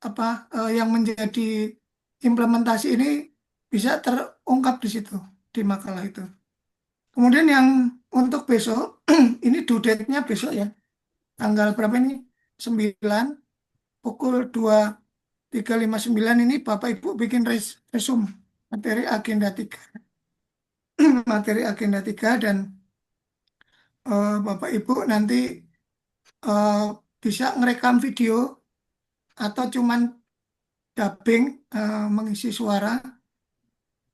apa yang menjadi implementasi ini bisa terungkap di situ di makalah itu. Kemudian yang untuk besok ini due date-nya besok ya. Tanggal berapa ini? 9 pukul 23.59 ini Bapak Ibu bikin resume materi agenda 3. Materi agenda 3 dan Bapak Ibu nanti eh, bisa ngerekam video atau cuman dubbing mengisi suara.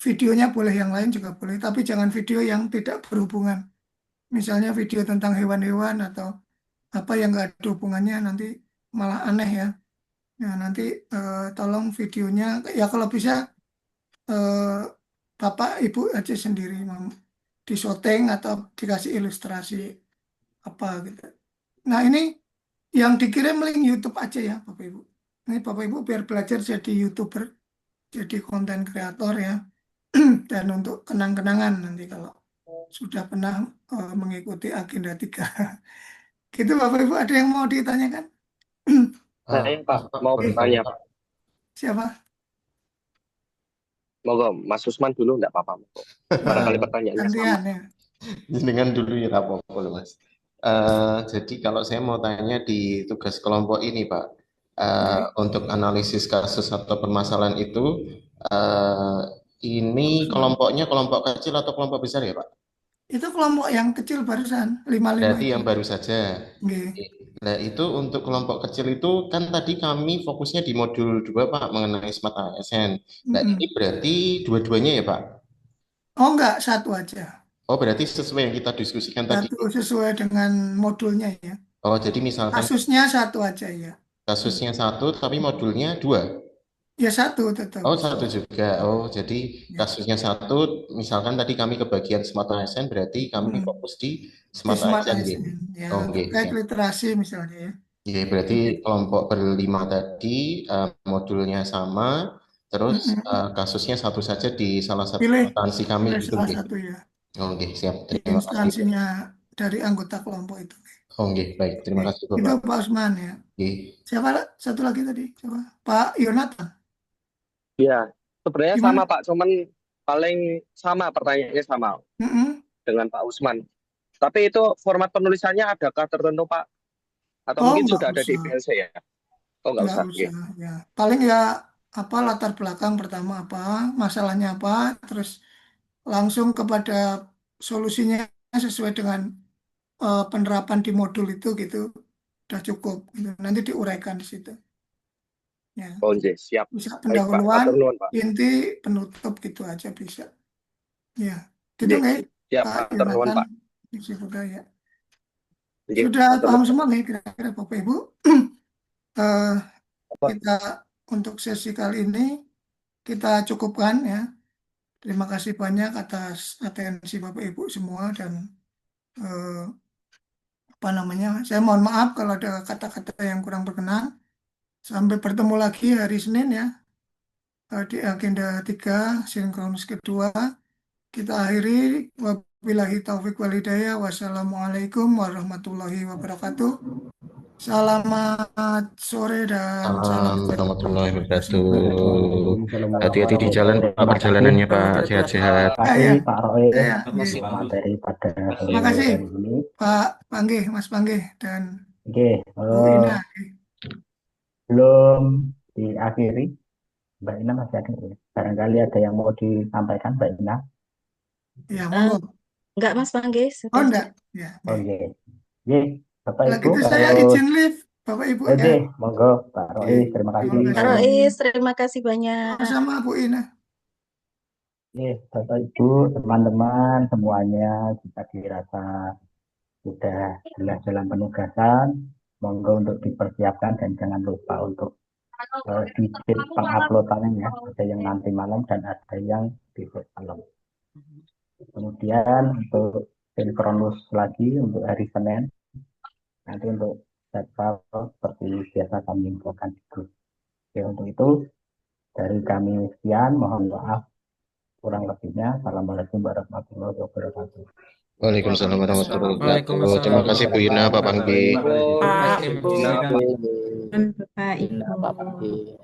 Videonya boleh yang lain juga boleh, tapi jangan video yang tidak berhubungan. Misalnya video tentang hewan-hewan atau apa yang nggak ada hubungannya nanti malah aneh ya. Nah, nanti tolong videonya ya kalau bisa eh, Bapak Ibu aja sendiri disyuting atau dikasih ilustrasi apa gitu. Nah, ini yang dikirim link YouTube aja ya Bapak Ibu. Ini Bapak Ibu biar belajar jadi YouTuber, jadi konten kreator ya. Dan untuk kenang-kenangan nanti kalau sudah pernah mengikuti agenda 3. Gitu Bapak Ibu, ada yang mau ditanyakan? Saya Pak mau bertanya Pak. Siapa? Monggo Mas Usman dulu enggak apa-apa. Barangkali pertanyaannya sama. Gantian ya. Dengan dulu ya apa-apa loh, Mas. Jadi kalau saya mau tanya di tugas kelompok ini Pak, untuk analisis kasus atau permasalahan itu, ini kelompoknya kelompok kecil atau kelompok besar ya Pak? Itu kelompok yang kecil barusan, 5-5 Berarti itu. yang baru saja. Nggih. Nah, itu untuk kelompok kecil itu kan tadi kami fokusnya di modul 2 Pak mengenai smart ASN. Nah, ini berarti dua-duanya ya Pak? Oh enggak, satu aja. Oh, berarti sesuai yang kita diskusikan tadi. Satu sesuai dengan modulnya ya. Oh, jadi misalkan Kasusnya satu aja ya. kasusnya 1 tapi modulnya 2. Ya satu tetap. Oh, 1 juga. Oh, jadi kasusnya 1, misalkan tadi kami ke bagian smart ASN, berarti kami fokus di smart Smart ASN. ASN, ya, Oh, nggih, terkait siap. literasi misalnya ya. Iya, berarti kelompok berlima tadi modulnya sama, terus kasusnya satu saja di salah satu Pilih instansi kami pilih gitu. salah nggih. satu ya. Oh, nggih, siap. Di Terima kasih. instansinya dari anggota kelompok itu. Oh, nggih, baik. Terima kasih, Itu Bapak. Pak Usman ya. Nggih. Siapa satu lagi tadi? Coba Pak Yonatan. Ya, sebenarnya Gimana? sama Pak, cuman paling sama pertanyaannya sama dengan Pak Usman. Tapi itu format penulisannya adakah tertentu Pak? Atau mungkin nggak sudah ada di usah. PLC ya? Oh, nggak Nggak usah. usah ya. Paling ya apa latar belakang pertama apa, masalahnya apa, terus langsung kepada solusinya sesuai dengan penerapan di modul itu gitu. Udah cukup gitu. Nanti diuraikan di situ. Ya. Oh, siap. Bisa Baik, Pak. pendahuluan, Atur nuwun, Pak. inti, penutup gitu aja bisa. Ya, gitu nggak? Siap, Pak atur nuwun, Yonatan, Pak. Isi Budaya. Nggih, Sudah atur paham nuwun. semua nih kira-kira Bapak Ibu. Kita untuk sesi kali ini kita cukupkan ya. Terima kasih banyak atas atensi Bapak Ibu semua dan apa namanya? Saya mohon maaf kalau ada kata-kata yang kurang berkenan. Sampai bertemu lagi hari Senin ya di agenda 3 sinkronus kedua. Kita akhiri. Wabillahi taufik walhidayah. Wassalamualaikum warahmatullahi wabarakatuh. Selamat sore dan salam Salam sejahtera. warahmatullahi wabarakatuh. Waalaikumsalam Hati-hati di jalan Pak, Terima kasih. perjalanannya Pak, sehat-sehat. Terima kasih Ya, Pak Roy ya, materi pada sore terima kasih hari ini. Pak Panggih, Mas Panggih dan Oke, Bu Ina. belum diakhiri. Mbak Ina masih ada ya? Barangkali ada yang mau disampaikan Mbak Ina. Ya, monggo. Enggak, Mas Panggih, Oh, sudah enggak. Ya, Oke. Oke, Bapak kalau Ibu gitu saya kalau izin live, Bapak Ibu oke, ya. monggo Pak Roy, terima kasih. Terima Kak kasih. Rois, terima kasih banyak. Sama-sama Bu Ina. Oke, Bapak Ibu, teman-teman semuanya, jika dirasa sudah jelas dalam penugasan, monggo untuk dipersiapkan dan jangan lupa untuk di penguploadannya ya. Ada yang nanti malam dan ada yang besok malam. Kemudian untuk sinkronus lagi untuk hari Senin, nanti untuk jadwal seperti biasa kami infokan di grup. Oke, untuk itu dari kami sekian, mohon maaf kurang lebihnya. Assalamualaikum warahmatullahi wabarakatuh. Waalaikumsalam warahmatullahi wabarakatuh. Terima kasih Bu Ina, Pak Panggi. Pak, Bu, Bapak Bapak, Ibu. Ibu.